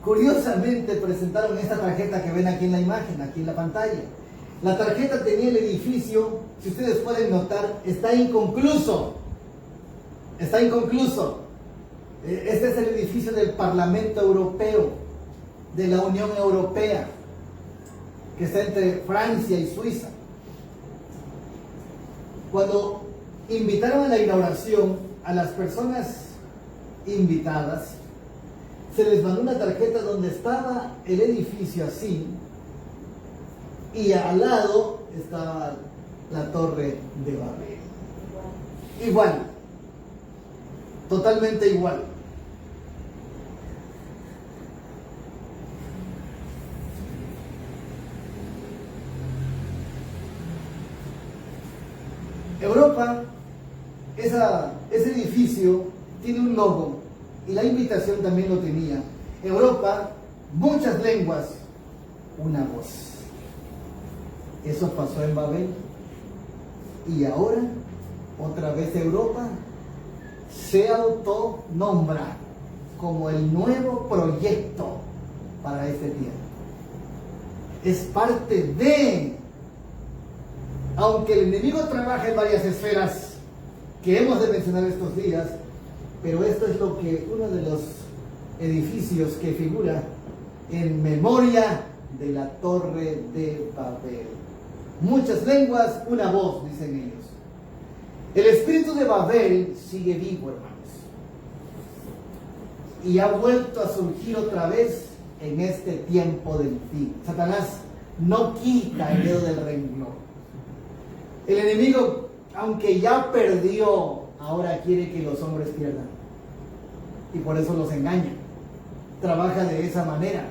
curiosamente presentaron esta tarjeta que ven aquí en la imagen, aquí en la pantalla. La tarjeta tenía el edificio, si ustedes pueden notar, está inconcluso. Está inconcluso. Este es el edificio del Parlamento Europeo, de la Unión Europea, que está entre Francia y Suiza. Cuando invitaron a la inauguración a las personas invitadas, se les mandó una tarjeta donde estaba el edificio así, y al lado estaba la Torre de Babel. Igual, totalmente igual. Europa, ese edificio tiene un logo, y la invitación también lo tenía. Europa, muchas lenguas, una voz. Eso pasó en Babel. Y ahora, otra vez Europa se autonombra como el nuevo proyecto para este tiempo. Es parte de... Aunque el enemigo trabaja en varias esferas que hemos de mencionar estos días, pero esto es lo que uno de los edificios que figura en memoria de la Torre de Babel. Muchas lenguas, una voz, dicen ellos. El espíritu de Babel sigue vivo, hermanos, y ha vuelto a surgir otra vez en este tiempo del fin. Satanás no quita el dedo del renglón. El enemigo, aunque ya perdió, ahora quiere que los hombres pierdan. Y por eso los engaña. Trabaja de esa manera,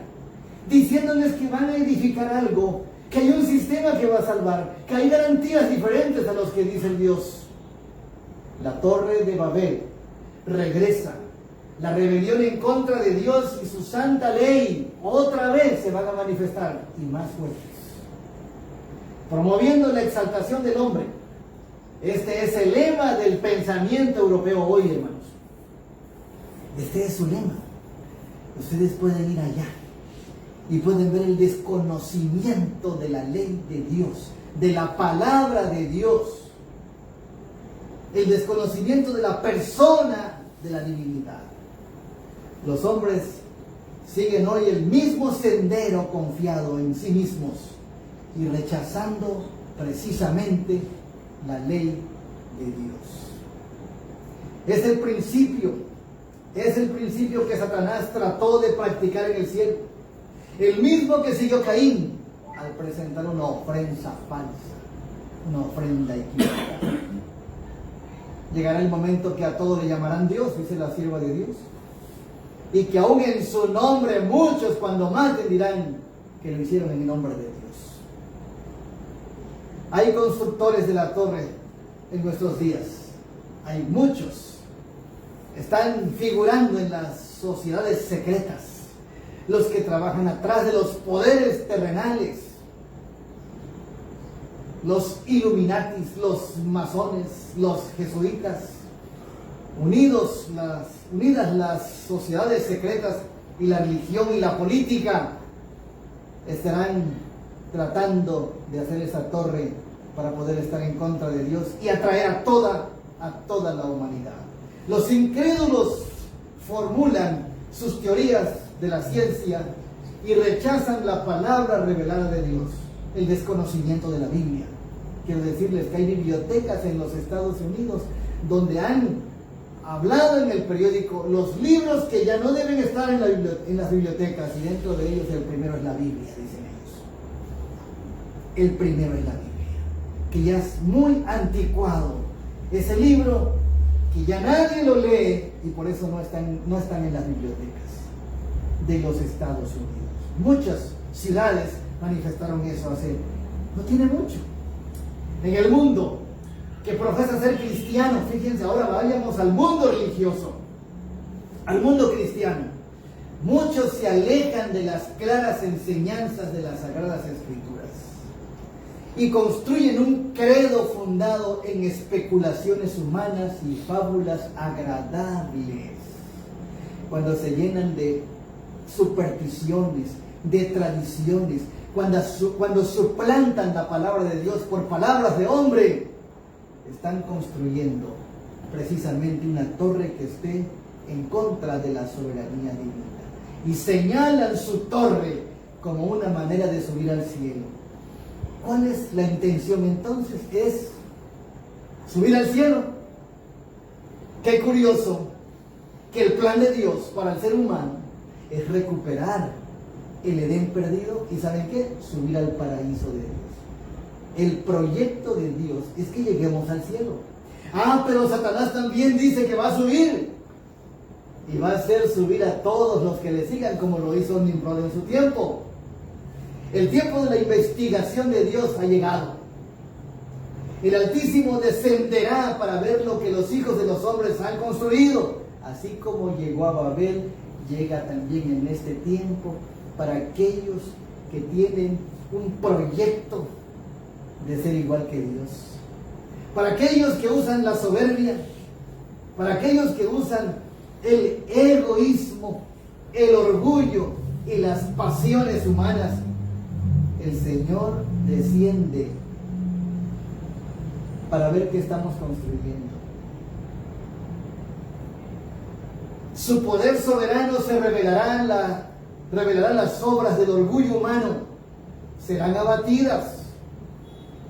diciéndoles que van a edificar algo, que hay un sistema que va a salvar, que hay garantías diferentes a los que dice el Dios. La Torre de Babel regresa. La rebelión en contra de Dios y su santa ley otra vez se van a manifestar, y más fuertes, promoviendo la exaltación del hombre. Este es el lema del pensamiento europeo hoy, hermanos. Este es su lema. Ustedes pueden ir allá y pueden ver el desconocimiento de la ley de Dios, de la palabra de Dios, el desconocimiento de la persona de la divinidad. Los hombres siguen hoy el mismo sendero confiado en sí mismos y rechazando precisamente la ley de Dios. Es el principio que Satanás trató de practicar en el cielo. El mismo que siguió Caín al presentar una ofrenda falsa, una ofrenda equivocada. Llegará el momento que a todos le llamarán Dios, dice la sierva de Dios, y que aún en su nombre muchos cuando maten dirán que lo hicieron en el nombre de Dios. Hay constructores de la torre en nuestros días, hay muchos. Están figurando en las sociedades secretas, los que trabajan atrás de los poderes terrenales, los Illuminatis, los masones, los jesuitas, unidas las sociedades secretas y la religión y la política, estarán tratando de hacer esa torre para poder estar en contra de Dios y atraer a toda la humanidad. Los incrédulos formulan sus teorías de la ciencia y rechazan la palabra revelada de Dios. el desconocimiento de la Biblia. Quiero decirles que hay bibliotecas en los Estados Unidos donde han hablado en el periódico los libros que ya no deben estar en las bibliotecas, y dentro de ellos el primero es la Biblia, dicen ellos. El primero es la Biblia, que ya es muy anticuado. Ese libro que ya nadie lo lee y por eso no están en las bibliotecas de los Estados Unidos. Muchas ciudades manifestaron eso no tiene mucho. En el mundo que profesa ser cristiano, fíjense, ahora vayamos al mundo religioso, al mundo cristiano. Muchos se alejan de las claras enseñanzas de las Sagradas Escrituras y construyen un credo fundado en especulaciones humanas y fábulas agradables. Cuando se llenan de supersticiones, de tradiciones, cuando suplantan la palabra de Dios por palabras de hombre, están construyendo precisamente una torre que esté en contra de la soberanía divina. Y señalan su torre como una manera de subir al cielo. ¿Cuál es la intención entonces? Es subir al cielo. Qué curioso que el plan de Dios para el ser humano es recuperar el Edén perdido y ¿saben qué? Subir al paraíso de Dios. El proyecto de Dios es que lleguemos al cielo. Pero Satanás también dice que va a subir y va a hacer subir a todos los que le sigan, como lo hizo Nimrod en su tiempo. El tiempo de la investigación de Dios ha llegado. El Altísimo descenderá para ver lo que los hijos de los hombres han construido. Así como llegó a Babel, llega también en este tiempo para aquellos que tienen un proyecto de ser igual que Dios. Para aquellos que usan la soberbia, para aquellos que usan el egoísmo, el orgullo y las pasiones humanas, el Señor desciende para ver qué estamos construyendo. Su poder soberano se revelarán las obras del orgullo humano, serán abatidas.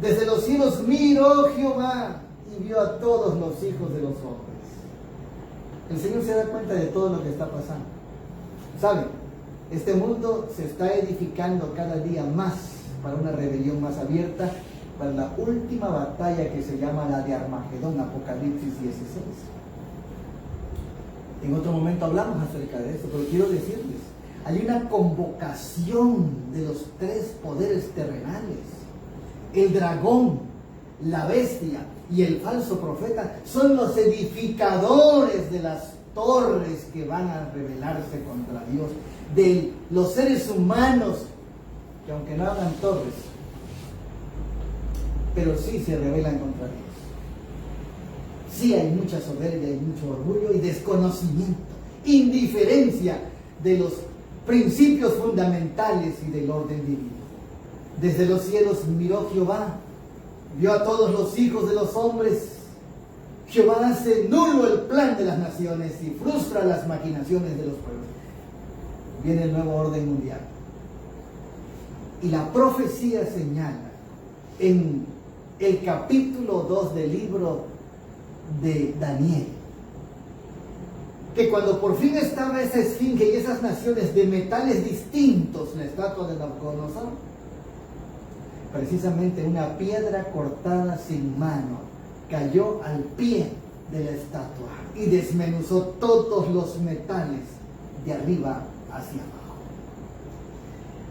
Desde los cielos miró Jehová y vio a todos los hijos de los hombres. El Señor se da cuenta de todo lo que está pasando. ¿Saben? Este mundo se está edificando cada día más para una rebelión más abierta, para la última batalla que se llama la de Armagedón, Apocalipsis 16. En otro momento hablamos acerca de eso, pero quiero decirles, hay una convocación de los tres poderes terrenales. El dragón, la bestia y el falso profeta son los edificadores de las torres que van a rebelarse contra Dios, de los seres humanos que aunque no hagan torres, pero sí se rebelan contra Dios. Sí hay mucha soberbia, hay mucho orgullo y desconocimiento, indiferencia de los principios fundamentales y del orden divino. Desde los cielos miró Jehová, vio a todos los hijos de los hombres. Jehová hace nulo el plan de las naciones y frustra las maquinaciones de los pueblos. Viene el nuevo orden mundial. Y la profecía señala en el capítulo 2 del libro de Daniel, que cuando por fin estaba esa esfinge y esas naciones de metales distintos, la estatua de Nabucodonosor, precisamente una piedra cortada sin mano cayó al pie de la estatua y desmenuzó todos los metales de arriba hacia abajo.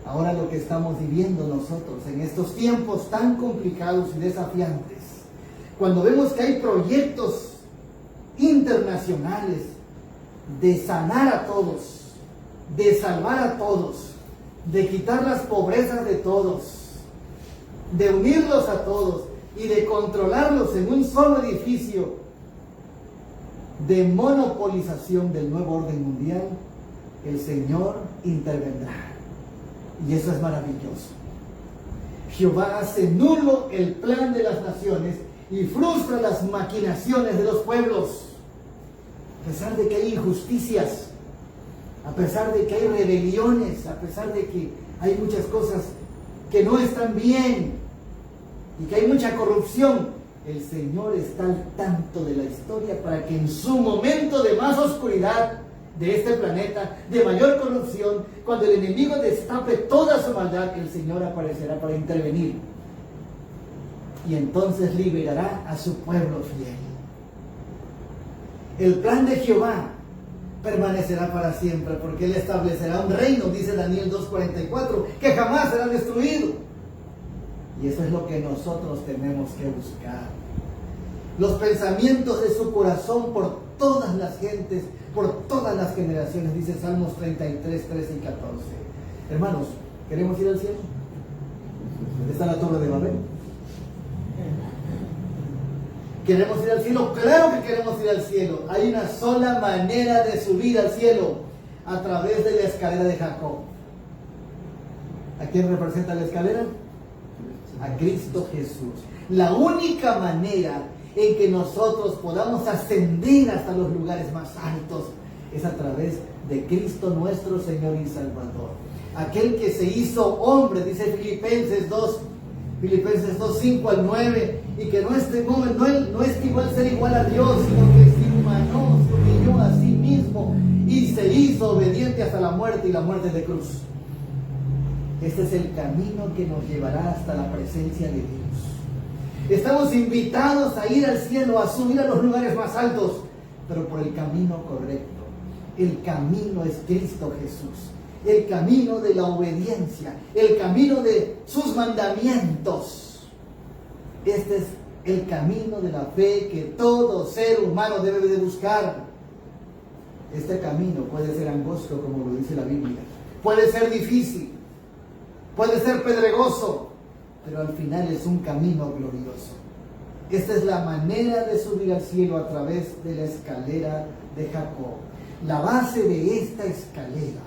Ahora lo que estamos viviendo nosotros en estos tiempos tan complicados y desafiantes, cuando vemos que hay proyectos internacionales de sanar a todos, de salvar a todos, de quitar las pobrezas de todos, de unirlos a todos y de controlarlos en un solo edificio, de monopolización del nuevo orden mundial, el Señor intervendrá. Y eso es maravilloso. Jehová hace nulo el plan de las naciones y frustra las maquinaciones de los pueblos. A pesar de que hay injusticias, a pesar de que hay rebeliones, a pesar de que hay muchas cosas que no están bien y que hay mucha corrupción, el Señor está al tanto de la historia para que en su momento de más oscuridad de este planeta, de mayor corrupción, cuando el enemigo destape toda su maldad, el Señor aparecerá para intervenir. Y entonces liberará a su pueblo fiel. El plan de Jehová permanecerá para siempre, porque Él establecerá un reino, dice Daniel 2:44, que jamás será destruido. Y eso es lo que nosotros tenemos que buscar. Los pensamientos de su corazón por todas las gentes, por todas las generaciones, dice Salmos 33, 13 y 14. Hermanos, ¿queremos ir al cielo? ¿Está la Torre de Babel? ¿Queremos ir al cielo? Claro que queremos ir al cielo. Hay una sola manera de subir al cielo, a través de la escalera de Jacob. ¿A quién representa la escalera? A Cristo Jesús. La única manera en que nosotros podamos ascender hasta los lugares más altos es a través de Cristo nuestro Señor y Salvador. Aquel que se hizo hombre, dice Filipenses 2, 5 al 9, y que no estimó el ser igual a Dios, sino que se humanó, se humilló a sí mismo y se hizo obediente hasta la muerte, y la muerte de cruz. Este es el camino que nos llevará hasta la presencia de Dios. Estamos invitados a ir al cielo, a subir a los lugares más altos, pero por el camino correcto. El camino es Cristo Jesús. El camino de la obediencia, el camino de sus mandamientos. Este es el camino de la fe que todo ser humano debe de buscar. Este camino puede ser angosto, como lo dice la Biblia. Puede ser difícil, puede ser pedregoso, pero al final es un camino glorioso. Esta es la manera de subir al cielo, a través de la escalera de Jacob. La base de esta escalera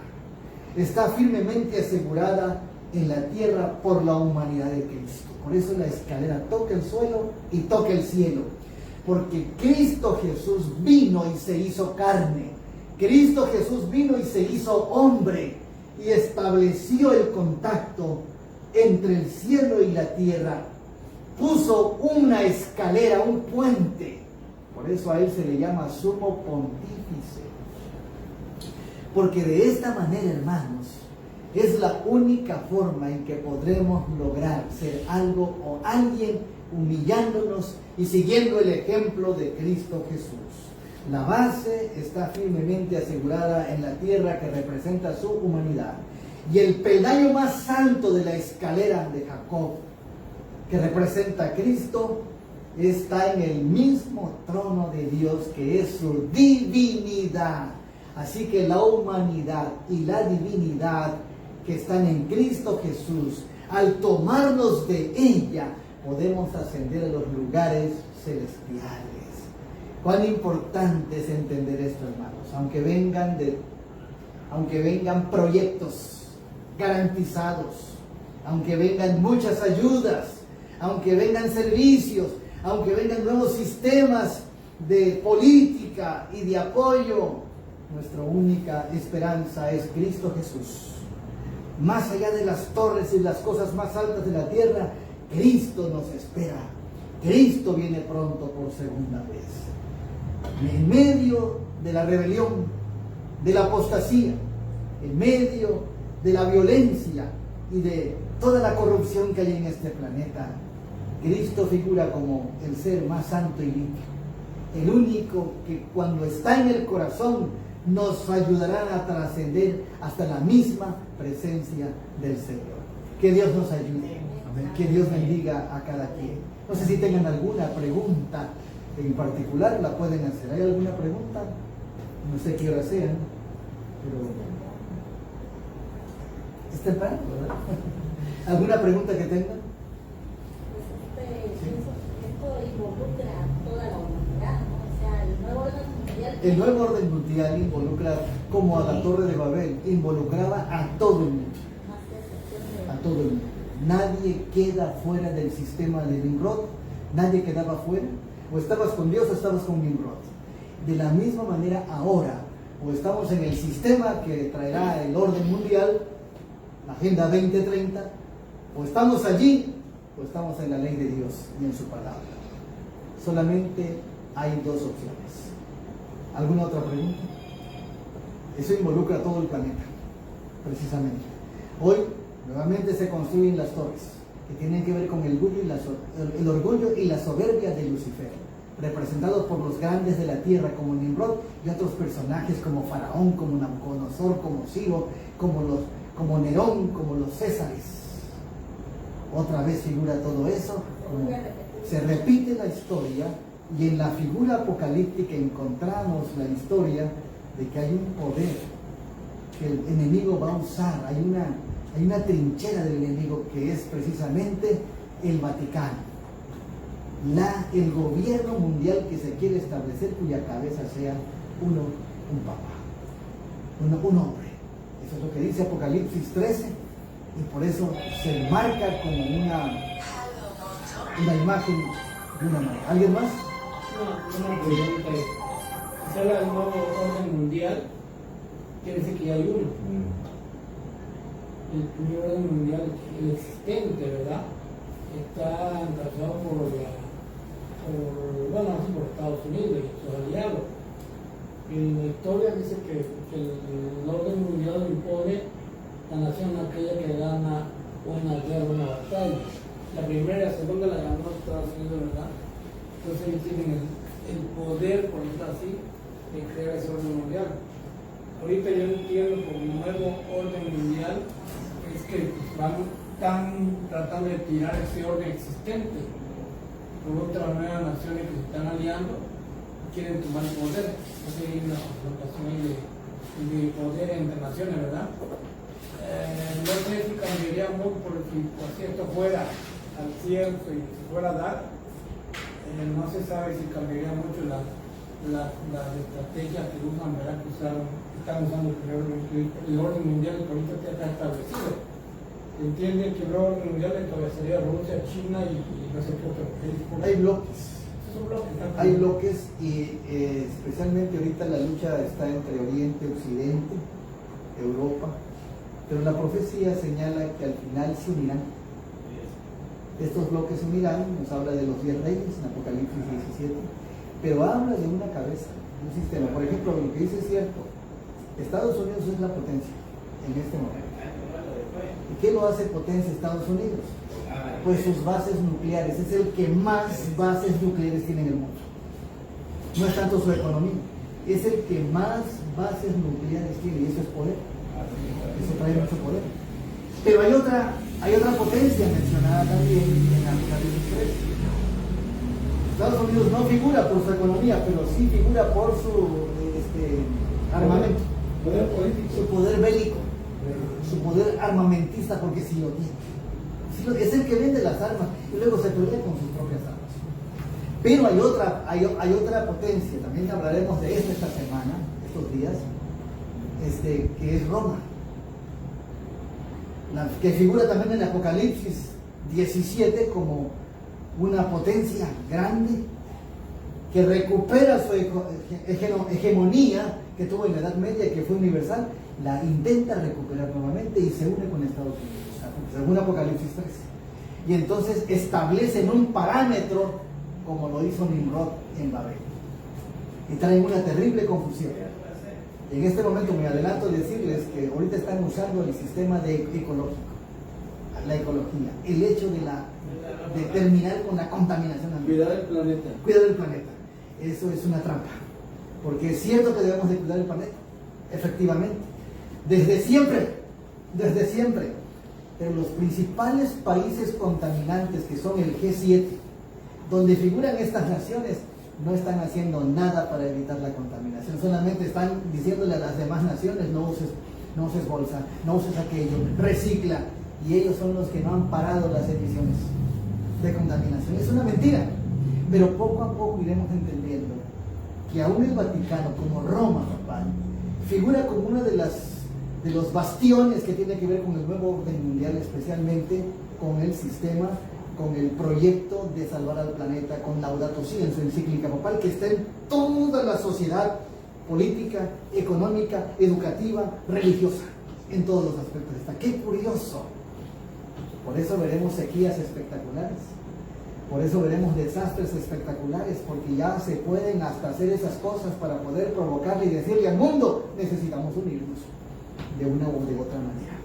está firmemente asegurada en la tierra por la humanidad de Cristo. Por eso la escalera toca el suelo y toca el cielo. Porque Cristo Jesús vino y se hizo carne. Cristo Jesús vino y se hizo hombre y estableció el contacto entre el cielo y la tierra. Puso una escalera, un puente. Por eso a él se le llama sumo pontífice. Porque de esta manera, hermanos, es la única forma en que podremos lograr ser algo o alguien, humillándonos y siguiendo el ejemplo de Cristo Jesús. La base está firmemente asegurada en la tierra, que representa su humanidad. Y el peldaño más alto de la escalera de Jacob, que representa a Cristo, está en el mismo trono de Dios, que es su divinidad. Así que la humanidad y la divinidad que están en Cristo Jesús, al tomarnos de ella, podemos ascender a los lugares celestiales. Cuán importante es entender esto, hermanos. Aunque vengan proyectos garantizados, aunque vengan muchas ayudas, aunque vengan servicios, aunque vengan nuevos sistemas de política y de apoyo, nuestra única esperanza es Cristo Jesús. Más allá de las torres y las cosas más altas de la tierra, Cristo nos espera. Cristo viene pronto por segunda vez. En medio de la rebelión, de la apostasía, en medio de la violencia y de toda la corrupción que hay en este planeta, Cristo figura como el ser más santo y limpio, el único que cuando está en el corazón nos ayudará a trascender hasta la misma presencia del Señor. Que Dios nos ayude. Que Dios bendiga a cada quien. No sé si tengan alguna pregunta en particular, la pueden hacer. ¿Hay alguna pregunta? No sé qué hora sea, pero es temprano, ¿verdad? ¿Alguna pregunta que tengan? Esto involucra a toda la humanidad, ¿no? O sea, el nuevo orden mundial. El nuevo orden mundial involucra, como a la Torre de Babel, involucraba a todo el mundo. A todo el mundo. Nadie queda fuera del sistema de Nimrod, nadie quedaba fuera. O estabas con Dios o estabas con Nimrod. De la misma manera ahora, o estamos en el sistema que traerá el orden mundial, la Agenda 2030, O estamos allí, o estamos en la ley de Dios y en su palabra. Solamente hay dos opciones. ¿Alguna otra pregunta? Eso involucra a todo el planeta, precisamente. Hoy, nuevamente se construyen las torres, que tienen que ver con el orgullo y la soberbia de Lucifer, representados por los grandes de la tierra como Nimrod y otros personajes como Faraón, como Nabucodonosor, como Ciro, como Nerón, como los Césares. Otra vez figura todo eso, se repite la historia, y en la figura apocalíptica encontramos la historia de que hay un poder que el enemigo va a usar. Hay una trinchera del enemigo que es precisamente el Vaticano, el gobierno mundial que se quiere establecer, cuya cabeza sea un papa, un hombre. Eso es lo que dice Apocalipsis 13, y por eso se marca como una imagen de una mano. ¿Alguien más? Una pregunta es, si se habla del nuevo orden mundial, quiere decir que ya hay uno. El primer orden mundial, el existente, ¿verdad? Está encabezado por Estados Unidos y sus aliados. En la historia dice que el orden mundial lo impone la nación aquella que gana una guerra, una batalla. La primera y la segunda la ganó Estados Unidos, ¿verdad? Entonces ellos tienen el poder, por decirlo así, de crear ese orden mundial. Ahorita yo entiendo por el nuevo orden mundial es que están tratando de tirar ese orden existente por otras nuevas naciones que se están aliando y quieren tomar el poder. Entonces hay una confrontación de poder entre naciones, ¿verdad? No sé si cambiaría mucho si esto fuera al cierto y se fuera a dar. No se sabe si cambiaría mucho las estrategias que usan, ¿verdad? Están usando el orden mundial que ahorita está establecido. Entienden que el orden mundial encabezaría Rusia, China y no sé qué otro país. Hay bloques. Son bloques. Hay bloques, y especialmente ahorita la lucha está entre Oriente, Occidente, Europa, pero la profecía señala que al final se unirán. Estos bloques se unirán, nos habla de los 10 reyes en Apocalipsis 17, pero habla de una cabeza, un sistema. Por ejemplo, lo que dice es cierto, Estados Unidos es la potencia en este momento. ¿Y qué lo hace potencia Estados Unidos? Pues sus bases nucleares, es el que más bases nucleares tiene en el mundo. No es tanto su economía, es el que más bases nucleares tiene, y eso es poder. Eso trae mucho poder. Pero hay otra potencia mencionada también en Apocalipsis 3. Estados Unidos no figura por su economía, pero sí figura por su armamento, su poder bélico, su poder armamentista, porque sí lo tiene. Es el que vende las armas y luego se pelea con sus propias armas. Pero hay otra potencia, también hablaremos de esta semana, estos días, que es Roma, que figura también en Apocalipsis 17 como una potencia grande que recupera su hegemonía que tuvo en la Edad Media y que fue universal, la intenta recuperar nuevamente y se une con Estados Unidos, según Apocalipsis 13. Y entonces establecen un parámetro como lo hizo Nimrod en Babel. Y traen una terrible confusión. En este momento me adelanto a decirles que ahorita están usando el sistema ecológico, la ecología, el hecho de terminar con la contaminación ambiental. Cuidar el planeta. Cuidar el planeta. Eso es una trampa. Porque es cierto que debemos de cuidar el planeta, efectivamente. Desde siempre. Pero los principales países contaminantes, que son el G7, donde figuran estas naciones, no están haciendo nada para evitar la contaminación. Solamente están diciéndole a las demás naciones: no uses bolsa, no uses aquello, recicla. Y ellos son los que no han parado las emisiones de contaminación. Es una mentira. Pero poco a poco iremos entendiendo que aún el Vaticano, como Roma, figura como uno de los bastiones que tiene que ver con el nuevo orden mundial, especialmente con el sistema, con el proyecto de salvar al planeta, con Laudato Si en su encíclica papal, que está en toda la sociedad política, económica, educativa, religiosa, en todos los aspectos está. ¡Qué curioso! Por eso veremos sequías espectaculares. Por eso veremos desastres espectaculares, porque ya se pueden hasta hacer esas cosas para poder provocarle y decirle al mundo, necesitamos unirnos de una u de otra manera.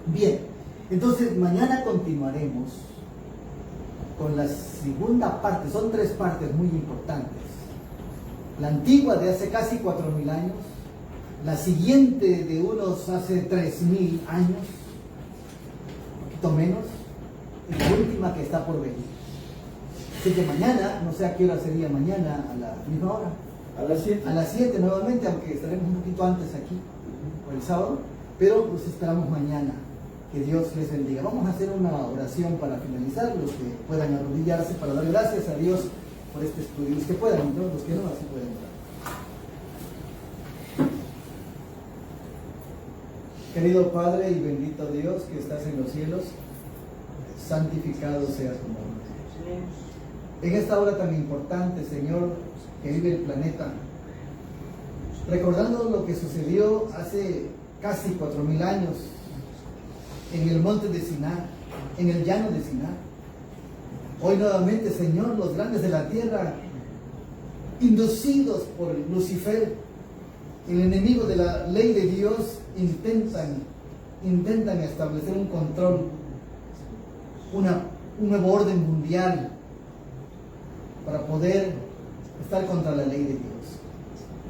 Bien, entonces mañana continuaremos con la segunda parte. Son 3 partes muy importantes. La antigua de hace casi 4.000 años, la siguiente de unos hace 3.000 años, un poquito menos, y la última que está por venir. Así que mañana, no sé a qué hora sería mañana, a la misma hora. A las 7. A las 7 nuevamente, aunque estaremos un poquito antes aquí, por el sábado, pero pues esperamos mañana. Que Dios les bendiga. Vamos a hacer una oración para finalizar, los que puedan arrodillarse para dar gracias a Dios por este estudio. Los que puedan, ¿no? Los que no, así pueden orar. Querido Padre y bendito Dios que estás en los cielos, santificado sea tu nombre. En esta hora tan importante, Señor, que vive el planeta, recordando lo que sucedió hace casi 4.000 años en el monte de Sinar, en el llano de Sinar. Hoy nuevamente, Señor, los grandes de la tierra, inducidos por Lucifer, el enemigo de la ley de Dios, intentan establecer un control, un nuevo orden mundial para poder estar contra la ley de Dios,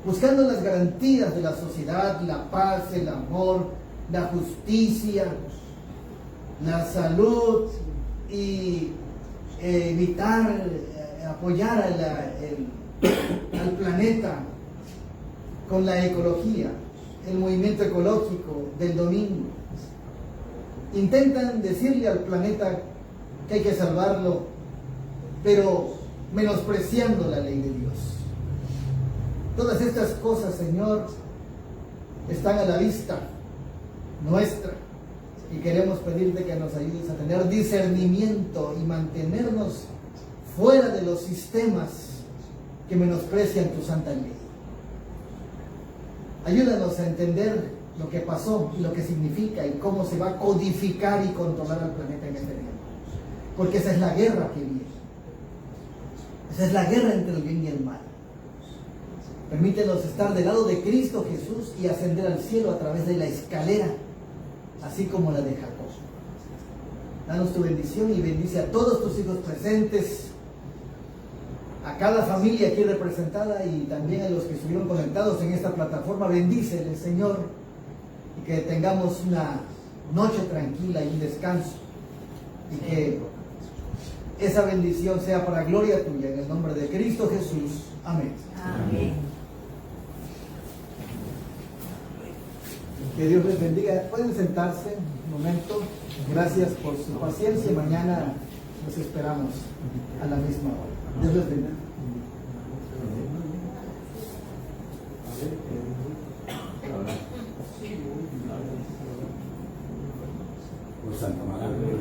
buscando las garantías de la sociedad, la paz, el amor, la justicia, la salud y evitar, apoyar al planeta con la ecología, el movimiento ecológico del domingo. Intentan decirle al planeta que hay que salvarlo, pero menospreciando la ley de Dios. Todas estas cosas, Señor, están a la vista nuestra y queremos pedirte que nos ayudes a tener discernimiento y mantenernos fuera de los sistemas que menosprecian tu santa ley. Ayúdanos a entender lo que pasó y lo que significa y cómo se va a codificar y controlar al planeta en este tiempo. Porque esa es la guerra que viene. Esa es la guerra entre el bien y el mal. Permítenos estar del lado de Cristo Jesús y ascender al cielo a través de la escalera, así como la de Jacob. Danos tu bendición y bendice a todos tus hijos presentes, a cada familia aquí representada y también a los que estuvieron conectados en esta plataforma. Bendícele, Señor, y que tengamos una noche tranquila y un descanso, y que esa bendición sea para gloria tuya, en el nombre de Cristo Jesús. Amén. Amén. Que Dios les bendiga. Pueden sentarse un momento. Gracias por su paciencia. Mañana los esperamos a la misma hora. Dios les bendiga. Por Santa María.